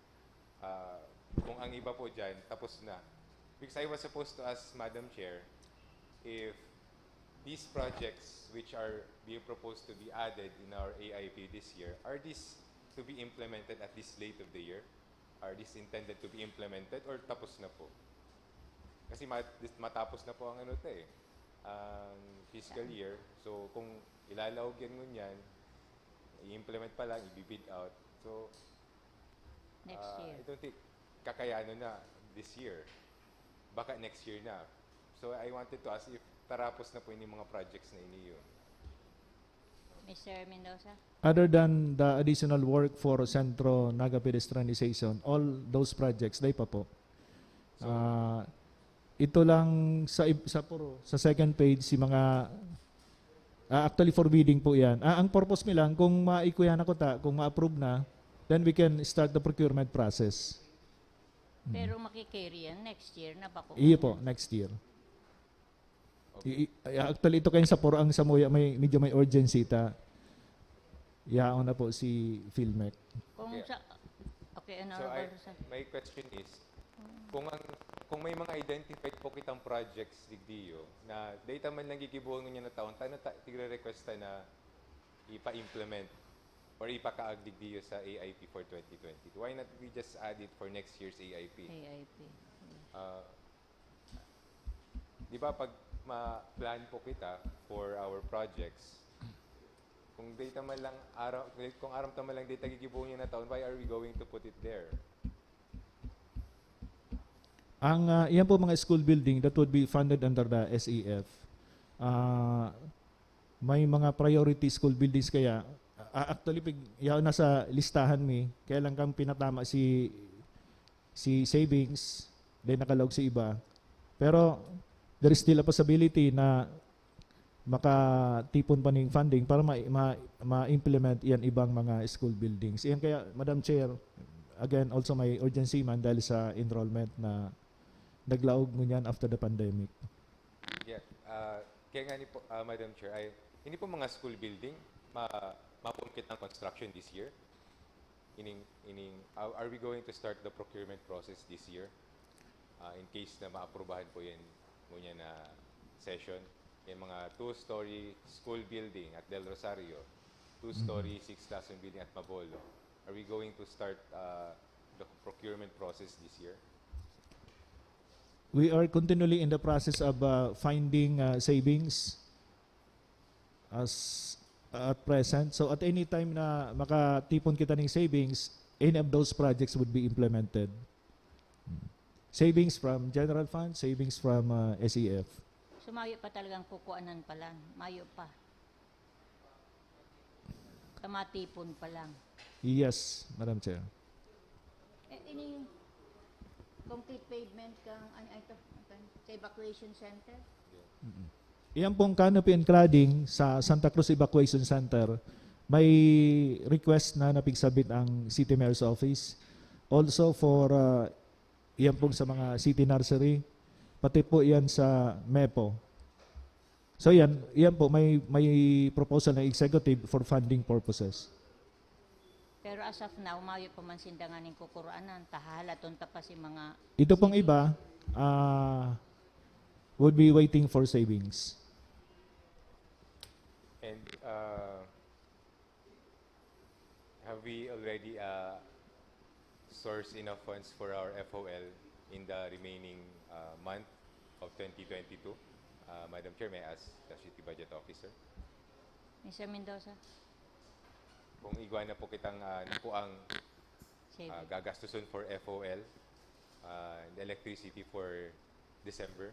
Kung ang iba po dyan, tapos na. Because I was supposed to ask, Madam Chair, if these projects which are being proposed to be added in our AIP this year, are these to be implemented at this late of the year? Are these intended to be implemented or tapos na po? Kasi matapos na po ang ang fiscal year. So kung ilalawag yan ngunyan, i-implement pa lang, i-bid out. So next year. I don't think kakayanan na this year. Baka next year na. So I wanted to ask if tarapos na po yung mga projects na iniyo. Mr. Mendoza? other than the additional work for Centro Naga pedestrianization, all those projects, day pa po. Ito lang sa second page, si mga, actually for bidding po yan. Ang purpose nila, kung maikuyan ako kung ma-approve na, then we can start the procurement process. Pero makikarry yan next year na ba? Iyo po, next year. Actually, ito kayo sa puro ang Samoya, medyo may urgency yaon na po si Philmec. Okay, So my question is, kung may mga identified po kitang projects digdiyo na data man lang gigibuhon niya na taon, tigre-requesta na ipa-implement or ipakaag digdiyo sa AIP for 2020. Why not we just add it for next year's AIP? AIP. Di ba pag ma-plan po kita for our projects, kung data man lang kung aram man lang data gigibuhon niya na taon, why are we going to put it there? Yan po mga school building that would be funded under the SEF. May mga priority school buildings kaya actually yaw nasa listahan kaya lang kang pinatama si savings then nakalog si iba. Pero there is still a possibility na makatipon pa ng funding para ma-implement yan ibang mga school buildings. Yan kaya, Madam Chair, again, also may urgency man dahil sa enrollment na naglaog ngunyan after the pandemic. Yeah. Kaya nga po, Madam Chair, hindi po mga school building mapungkit ng construction this year? Are we going to start the procurement process this year? In case na maaprubahan po yan ngunyan na session? Yung mga 2-story school building at Del Rosario, 2-story 6,000 building at Mabolo. Are we going to start the procurement process this year? We are continually in the process of finding savings at present. So at any time na makatipon kita ng savings, any of those projects would be implemented. Savings from general fund, savings from SEF. So mayo pa talagang kukuanan pa lang. Mayo pa. Kamatipon pa lang. Yes, Madam Chair. Ini complete pavement kang ito sa evacuation center? Iyan pong canopy and cladding sa Santa Cruz Evacuation Center, may request na napigsabit ang City Mayor's Office. Also for iyan pong sa mga city nursery, pati po iyan sa MEPO. So yan po, may proposal ng executive for funding purposes. Pero as of now, mayo pa man sindanganing kukuraanan, tahalaton ta pa si mga Ito pong iba, would be waiting for savings. And have we already sourced enough funds for our FOL in the remaining month of 2022? Madam Chair, may I ask the City Budget Officer? Mr. Mendoza, Kung igwa na po kitang nakuang saving. gagastusun for FOL and electricity for December.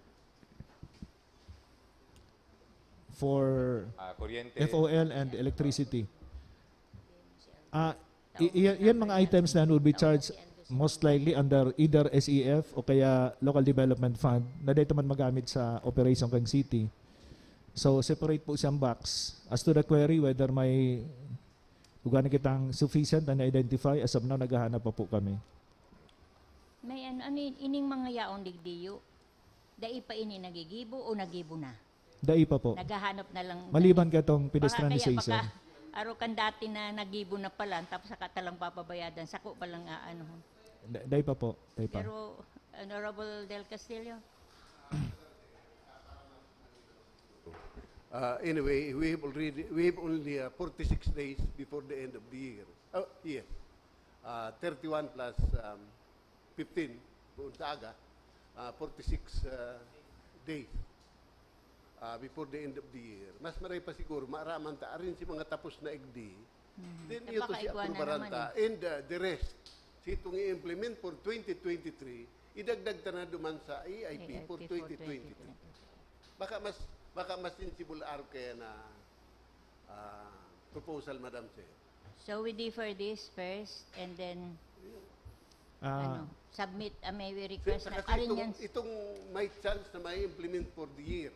For Kuryente. FOL and electricity. Yan mga items na would be charged most likely under either SEF o kaya Local Development Fund na dito man magamit sa Operation Kang City. So separate po siyang box. As to the query whether may lugar na kitang sufficient na identify, as of now naghahanap pa po kami. May ining mga yaong digdiyo, dai pa ini nagigibo o nagibo na? Dai pa po. Naghahanap na lang. Maliban ka itong Baka pedestrianization. kaya baka aro kan dati na nagibo na pala, tapos saka talang papabayadan, sako pa lang ano. Dai pa po. Dai pa. Pero Honorable Del Castillo, Anyway, we have only 46 days before the end of the year. Oh, yes. 31 plus 15 buong saga, 46 days before the end of the year. Mas maray pa siguro, maaraman ta, arin si mga tapos na EGD. Then Eh, ito baka si iguana aprubaranta. naman And the rest, si itong i-implement for 2023, idagdag ta na duman sa EIP for 2023. Baka mas sensible araw kaya na proposal, Madam Chair. so we defer this first and then submit, may we request na, Kasi arin yan, itong may chance na may implement for the year.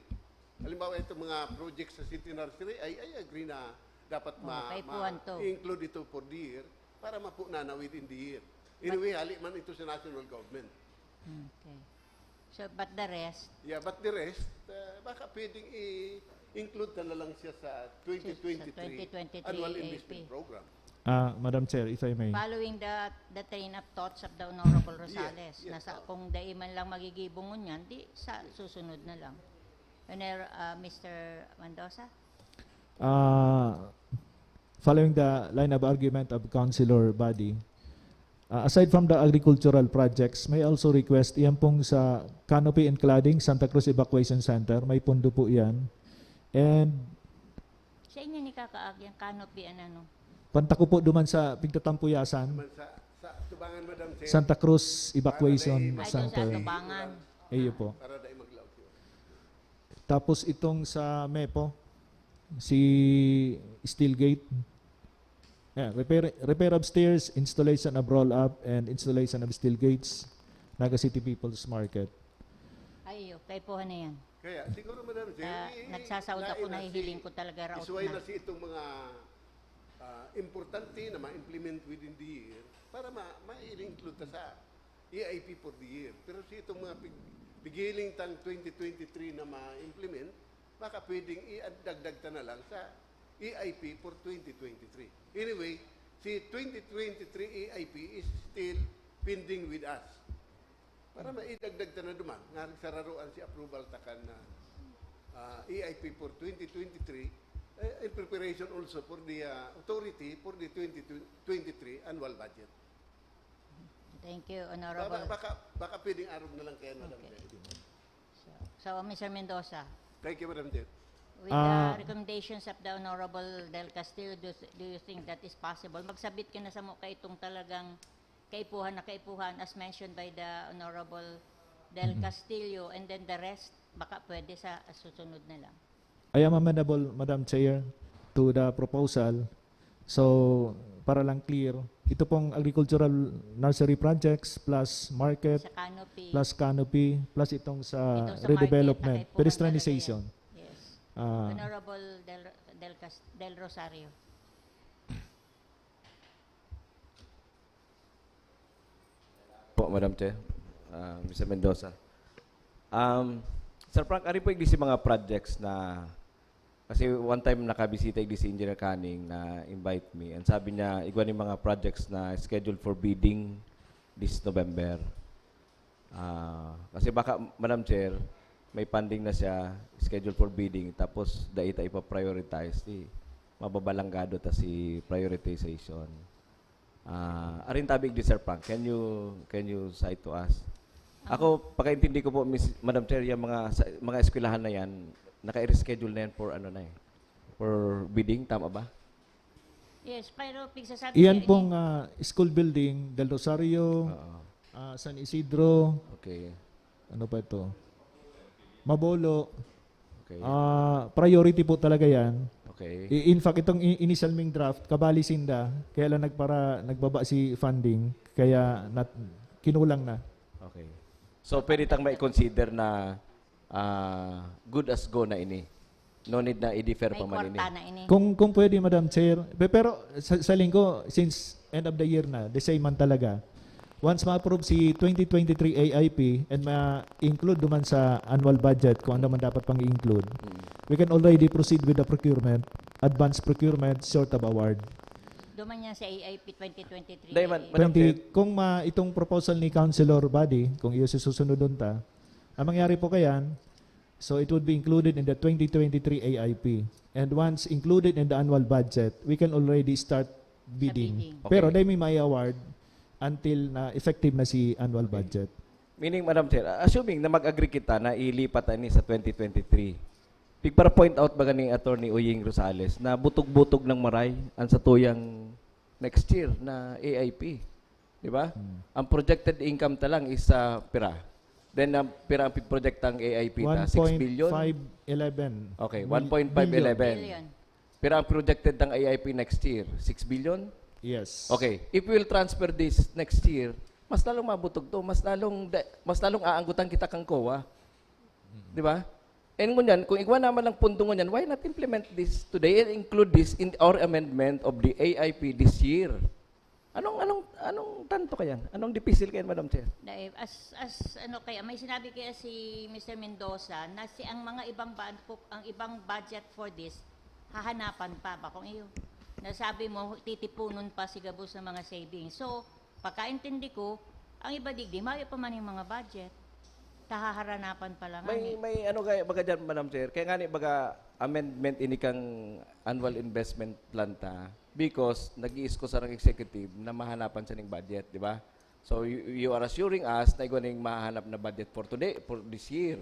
Halimbawa, itong mga projects sa City Nursery, I agree na dapat kaipuhan to. include ito for the year para mapuna na within the year. Anyway, hali man ito sa national government. okay. So, but the rest, Yeah, but the rest, baka pwedeng i-include na lang siya sa 2023 2023 annual AAP. investment program. Madam Chair, if I may. following the train of thoughts of the Honorable Rosales, yes. nasa kung daiman lang magigibungon yan, di sa susunod na lang. Mr. Mendoza? Following the line of argument of Councilor Badi, aside from the agricultural projects, may also request, yan pong sa Canopy and Cladding, Santa Cruz Evacuation Center, may pondo po yan. And Sa inyo ni kakaag yung canopy, ano? pantako po duman sa Pigtatampuyasan, Naman sa tubangan, Madam Chair, Santa Cruz Evacuation Ay, doon sa Center. Tubangan. Iyo po. para dahil maglaw yun. Tapos itong sa MEPO, si Steelgate, repair of stairs, installation of roll-up, and installation of steel gates, Naga City People's Market. Ay, kay po na yan. Kaya siguro, Madam Chair, Nagsasaud ako, nahihiling ko talaga raot isuway na. na si itong mga importante na ma-implement within the year para ma-include ta sa EIP for the year. Pero si itong mga pigiling tang 2023 na ma-implement, baka pwedeng i-dagdag ta na lang sa EIP for 2023. Anyway, si 2023 EIP is still pending with us. Para maidagdag ta na duman, nga sararuan si approval takan na EIP for 2023 in preparation also for the authority for the 2023 annual budget. Thank you, Honorable. Baka pwedeng araw na lang kaya, Madam Okay. Chair. So, Mr. Mendoza, Thank you, Madam Chair. with the recommendations of the Honorable Del Castillo, do you think that is possible? Magsabit ka na sa mukha itong talagang kaipuhan as mentioned by the Honorable Del Castillo, and then the rest, baka pwede sa susunod na lang. I am amenable, Madam Chair, to the proposal. So, para lang clear, ito pong agricultural nursery projects plus market Sa canopy. plus canopy plus itong sa Itong sa redevelopment, market, nakaipuhan pedestrianization. talaga yan. Yes. Ah, Honorable Del Rosario. Po, Madam Chair, Mr. Mendoza. Sir Frank, ari po igdi si mga projects na kasi one time nakabisita igdi si Engineer Canning na invite me and sabi niya igwa ni mga projects na scheduled for bidding this November. Kasi baka Madam Chair, may funding na siya scheduled for bidding tapos daita ipa-prioritize mababalanggado ta si prioritization. Arin tabig di Sir Frank, can you cite to us? Ako, pagkaintindi ko po, Madam Chair, yung mga eskwelahan na yan, naka-reschedule na yan for for bidding, tama ba? Yes, pero pigsasabi Iyan niya, pong school building, Del Rosario, San Isidro, Okay. ano pa ito? Mabolo. Okay. Priority po talaga yan. Okay. In fact, itong initial ming draft, kabali sinda, kaya lang nagbaba si funding, kaya kinulang na. Okay. So, pwede tang mai-consider na good as go na ini. No need na i-defer may pa man ini. kwarta na ini. Kung pwede, Madam Chair. Pero sa linggo, since end of the year na, the same man talaga. Once ma-approve si 2023 AIP and ma-include duman sa annual budget kung ano man dapat pang i-include, we can already proceed with the procurement, advanced procurement, short of award. Duman niya sa AIP 2023. Dahil Madam Chair, Kung itong proposal ni Councilor Body, kung iyo susunod doon ta, ang mangyari po kayan, so it would be included in the 2023 AIP. And once included in the annual budget, we can already start bidding. bidding. Pero Okay. dahil may award until na effective na si annual budget. meaning, Madam Chair, assuming na mag-agree kita na ilipat ni sa 2023, para point out ba ni Attorney Uying Rosales na butog-butog ng maray ang sa tuyang next year na AIP. Di ba? Ang projected income talang is pira. Then, pira ang project ang AIP ta, 6 billion. 1.511. Okay, Billion. 1.511. Billion. Pero ang projected ng AIP next year, 6 billion? Yes. Okay, if we will transfer this next year, mas lalong mabutog to, mas lalong aanggutan kita kang COA. Di ba? And ngunyan, kung igwa naman ng pundo ngunyan, why not implement this today and include this in our amendment of the AIP this year? Anong tanto kayan? Anong dipisil kayan, Madam Chair? Dahil kaya may sinabi kaya si Mr. Mendoza na ang mga ibang budget for this hahanapan pa ba kung iyo. Nasabi mo titipunon pa si Gabos ng mga savings. So, pagkaintindi ko, ang iba digdi mayo pa man yung mga budget. Tahaharanapan pa lang. May ano kaya baga dyan, Madam Chair? Kaya nga ni baga amendment ini kang annual investment plan ta because nag-iisko sa executive na mahanapan sa ning budget, di ba? So you are assuring us na igwa ning mahanap na budget for today, for this year.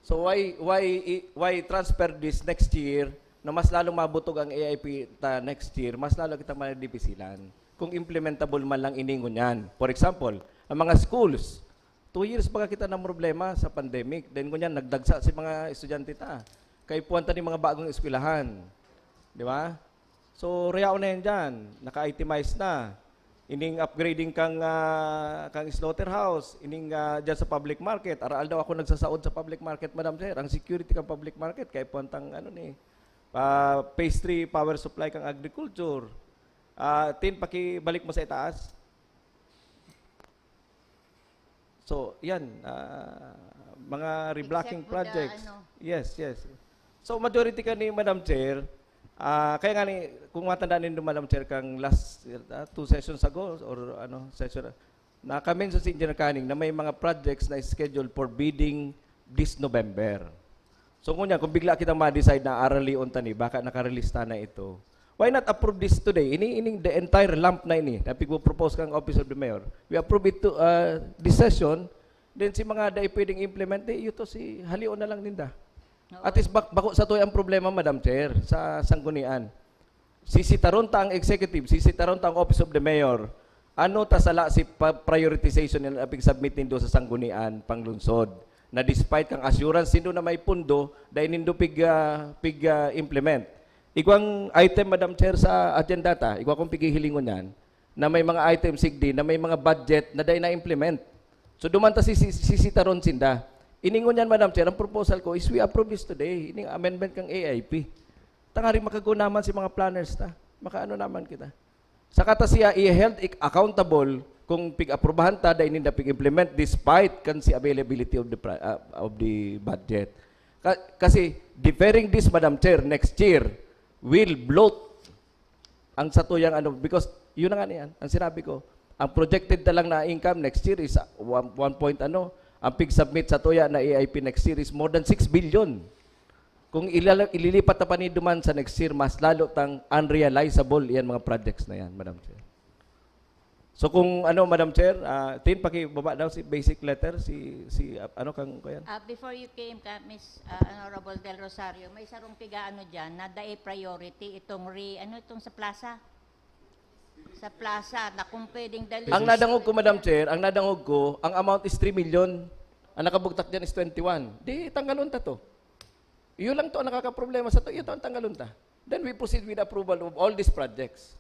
So why transfer this next year na mas lalong mabutog ang AIP ta next year, mas lalo kita manadipisilan kung implementable man lang iningon yan. For example, ang mga schools, 2 years baga kita ng problema sa pandemic. Then kunyan, nagdagsa si mga estudyante ta. Kay puwanta ni mga bagong eskwelahan. Di ba? So, reao na yan dyan. Naka-itemize na. Ining upgrading kang slaughterhouse. Ining dyan sa public market. Araal daw ako nagsasaod sa public market, Madam Chair. Ang security kang public market. Kay puwantang phase 3 power supply kang agriculture. Tin, pakibalik mo sa itaas. So, yan, mga reblocking Except for the, projects. Yes. So, majority ka ni Madam Chair, kaya nga ni, kung matandaan ninyo Madam Chair, kang last 2 sessions ago, or session, naka-mention si Engineer Canning na may mga projects na scheduled for bidding this November. So, kung bigla kita ma-decide na arali on tani, baka nakarelista na ito, why not approve this today? Ining the entire lump na ini, na pigpo-propose kang Office of the Mayor. We approve it to this session, then si mga dai pwedeng implement, ito si halion na lang ninda. At least bako sa to'y ang problema, Madam Chair, sa sanggunian. Sisitaron ta ang executive, sisitaron ta ang Office of the Mayor, ano ta sala si prioritization ng apig submit nindo sa sanggunian, panglunsod, na despite kang assurance nindo na may pundo, dahil nindo pig implement. Igwang item, Madam Chair, sa agenda ta, igwa kong pigihilingon yan, na may mga item sigdi, na may mga budget na dahil na-implement. So, dumanta sisitaron sinda. Iningon yan, Madam Chair, ang proposal ko is we approve this today. Ining amendment kang AIP. Tangari makago naman si mga planners ta. Makaano naman kita. Saka ta siya i-held accountable kung pig-aprobahan ta da ininda pig-implement despite kan si availability of the budget. Kasi deferring this, Madam Chair, next year will bloat ang satuyang ano, because yun na nga niyan, ang sinabi ko, ang projected na lang na income next year is 1 point ano, ang pig-submit sa tuya na AIP next year is more than 6 billion. Kung ililipat na pa ni Duman sa next year, mas lalo tang unrealizable yan mga projects na yan, Madam Chair. So kung ano, Madam Chair, Tin, pakibaba daw si basic letter, ano kang kayan? Before you came, Miss Honorable Del Rosario, may sarong pigaano dyan na dae priority itong itong sa plaza. Sa plaza, na kung pwedeng dali. Ang nadangog ko, Madam Chair, ang amount is 3 million. Ang nakabugtak dyan is 21. Di, tanggalon ta to. Iyon lang to ang nakakaproblema sa to. Iyon to ang tanggalon ta. Then we proceed with approval of all these projects.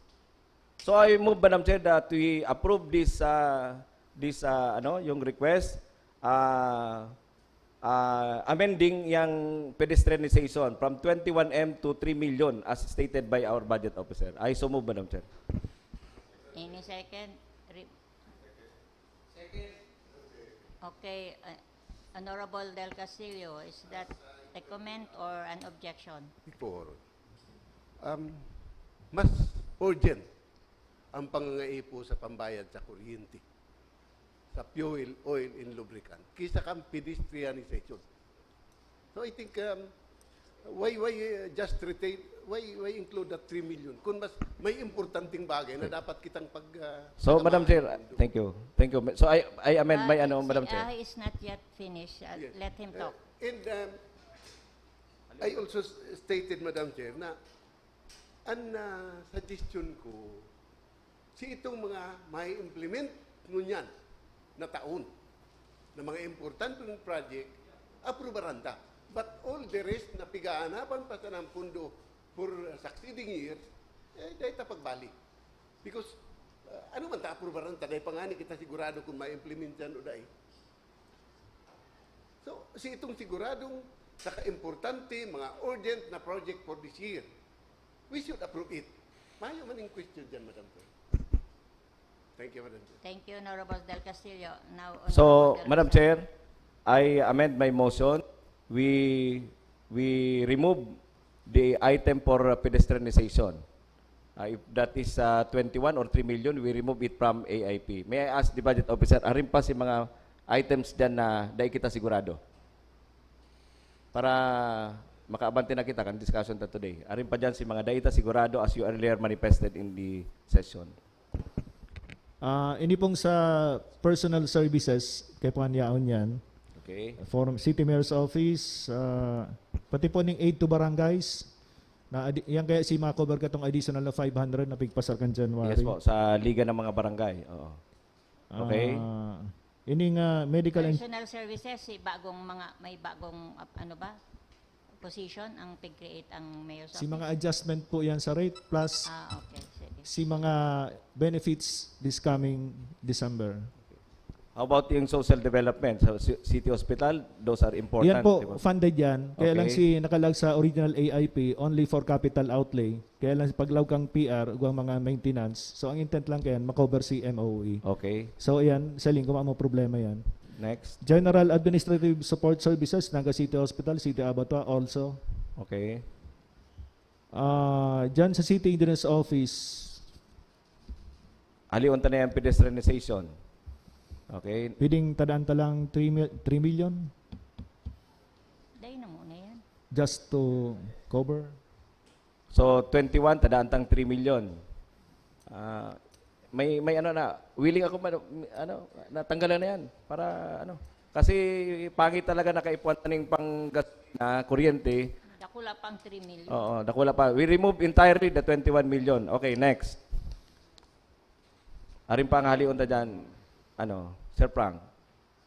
So I move, Madam Chair, that we approve this yung request, amending yung pedestrianization from 21M to 3 million as stated by our budget officer. I so move, Madam Chair. Any second? Second. Okay. Honorable Del Castillo, is that a comment or an objection? Before, mas urgent ang pangangaipo sa pambayad sa kuryente, sa fuel, oil, and lubricant, kisa kang pedestrianization. So I think, why just retain, why include that 3 million? Kung mas may importanteng bagay na dapat kitang So, Madam Chair, thank you. Thank you. So I amend my Madam Chair. He is not yet finished. Yes. Let him talk. And I also stated, Madam Chair, na ang suggestion ko, si itong mga may implement ngunyan na taon, na mga importanteng project, aprobaran ta. But all the rest na pigaanapan pa sa ng pundo for succeeding years, dahil ta pagbalik. Because, ano man ta aprobaran ta, dahil pangani kita sigurado kung may implement yan o dahil. So, si itong siguradong saka-importante, mga urgent na project for this year, we should approve it. Mayo man yung question dyan, Madam Chair. Thank you, Madam Chair. Thank you, Honorable Del Castillo. Now, So, Honorable Del Madam Rosario. Chair, I amend my motion. We remove the item for pedestrianization. If that is 21 or 3 million, we remove it from AIP. May I ask the budget officer, arin pa si mga items dyan na dahil kita sigurado? Para makaabante na kita kan discussion ta today. Arin pa dyan si mga daita sigurado as you earlier manifested in the session. Ini pong sa personal services, kay Puanyaon yan, Okay. from City Mayor's Office, pati po ng aid to barangays, na yan kaya si ma-cover ka tong additional na 500 na pigpasar kan January. Yes po, sa Liga ng mga Barangay. Oo. Okay. Ini nga medical and Personal services, may bagong, position ang pig-create ang mayor's si office? mga adjustment po yan sa rate plus Okay, sige. si mga benefits this coming December. How about yung social development sa City Hospital? Those are important. Yan po, di ba? funded yan. Kaya lang Okay. si nakalag sa original AIP only for capital outlay. Kaya lang paglaw kang PR, ug ang mga maintenance. So ang intent lang kayan, makover si MOE. Okay. So ayan, sa linggo mo problema yan. Next. General Administrative Support Services, Naga City Hospital, City Abattoir also. Okay. Diyan sa City Engineer's Office, Alion ta na yung pedestrianization. Okay. pwedeng tadaan ta lang 3 million Dahil na muna yan. just to cover. So 21 tadaan tang 3 million. May ano na willing ako natanggalan na yan para ano kasi pangit talaga nakaipuan ning panggas na kuryente. Dakula pang 3 million. Oo, dakula pa. We remove entirely the 21 million. Okay, next. Arin pa ang halion ta dyan, Sir Frank.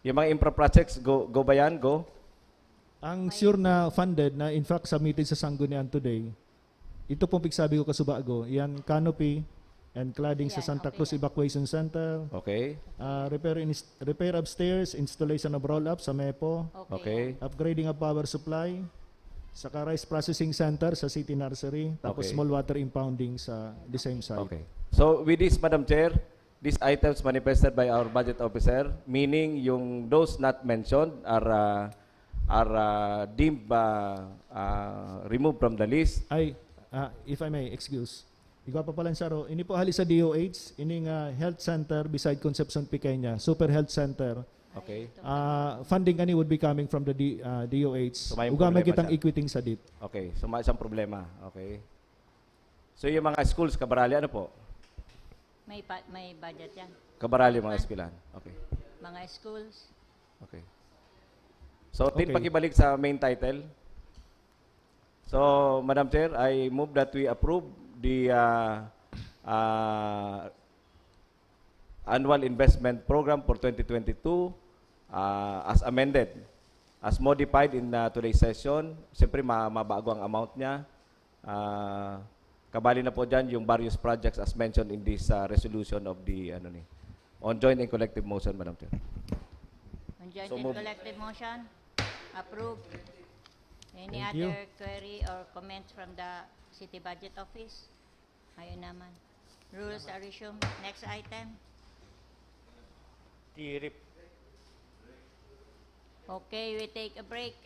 Yung mga infra projects, go ba yan? Go? Ang sure na funded na in fact submitted sa Sangguniang today, ito pong pigsabi ko kasubago, yan canopy and cladding sa Yan, Santa okay Cruz yan. Evacuation Center, Okay. repair upstairs, installation of roll-up sa MEPO, Okay. upgrading of power supply, saka rice processing center sa City Nursery, tapos Okay. small water impounding sa the same site. Okay. So with this, Madam Chair, these items manifested by our budget officer, meaning yung those not mentioned are deemed removed from the list. If I may, excuse. Ikaw pa pala saro, ini po hali sa DOH, ini nga health center beside Concepcion Pequeña, Super Health Center. Okay. Funding ani would be coming from the DOH. So may Uga may problema kitang siya. equiting sa dit. Okay, so may isang problema. Okay. So yung mga schools, Kabarali, ano po? May budget yan. Kabarali mga eskwelahan. Okay. Mga schools. Okay. So, Okay. pakibalik sa main title. So, Madam Chair, I move that we approve the annual investment program for 2022 as amended, as modified in today's session. Siyempre, mabago ang amount niya. Kabali na po dyan yung various projects as mentioned in this resolution of the on joint and collective motion, Madam Chair. On joint So and moved. collective motion, approved. Any Thank you. other query or comments from the City Budget Office? Ayun naman. Rules are resumed. Next item. TRIP. Okay, we take a break.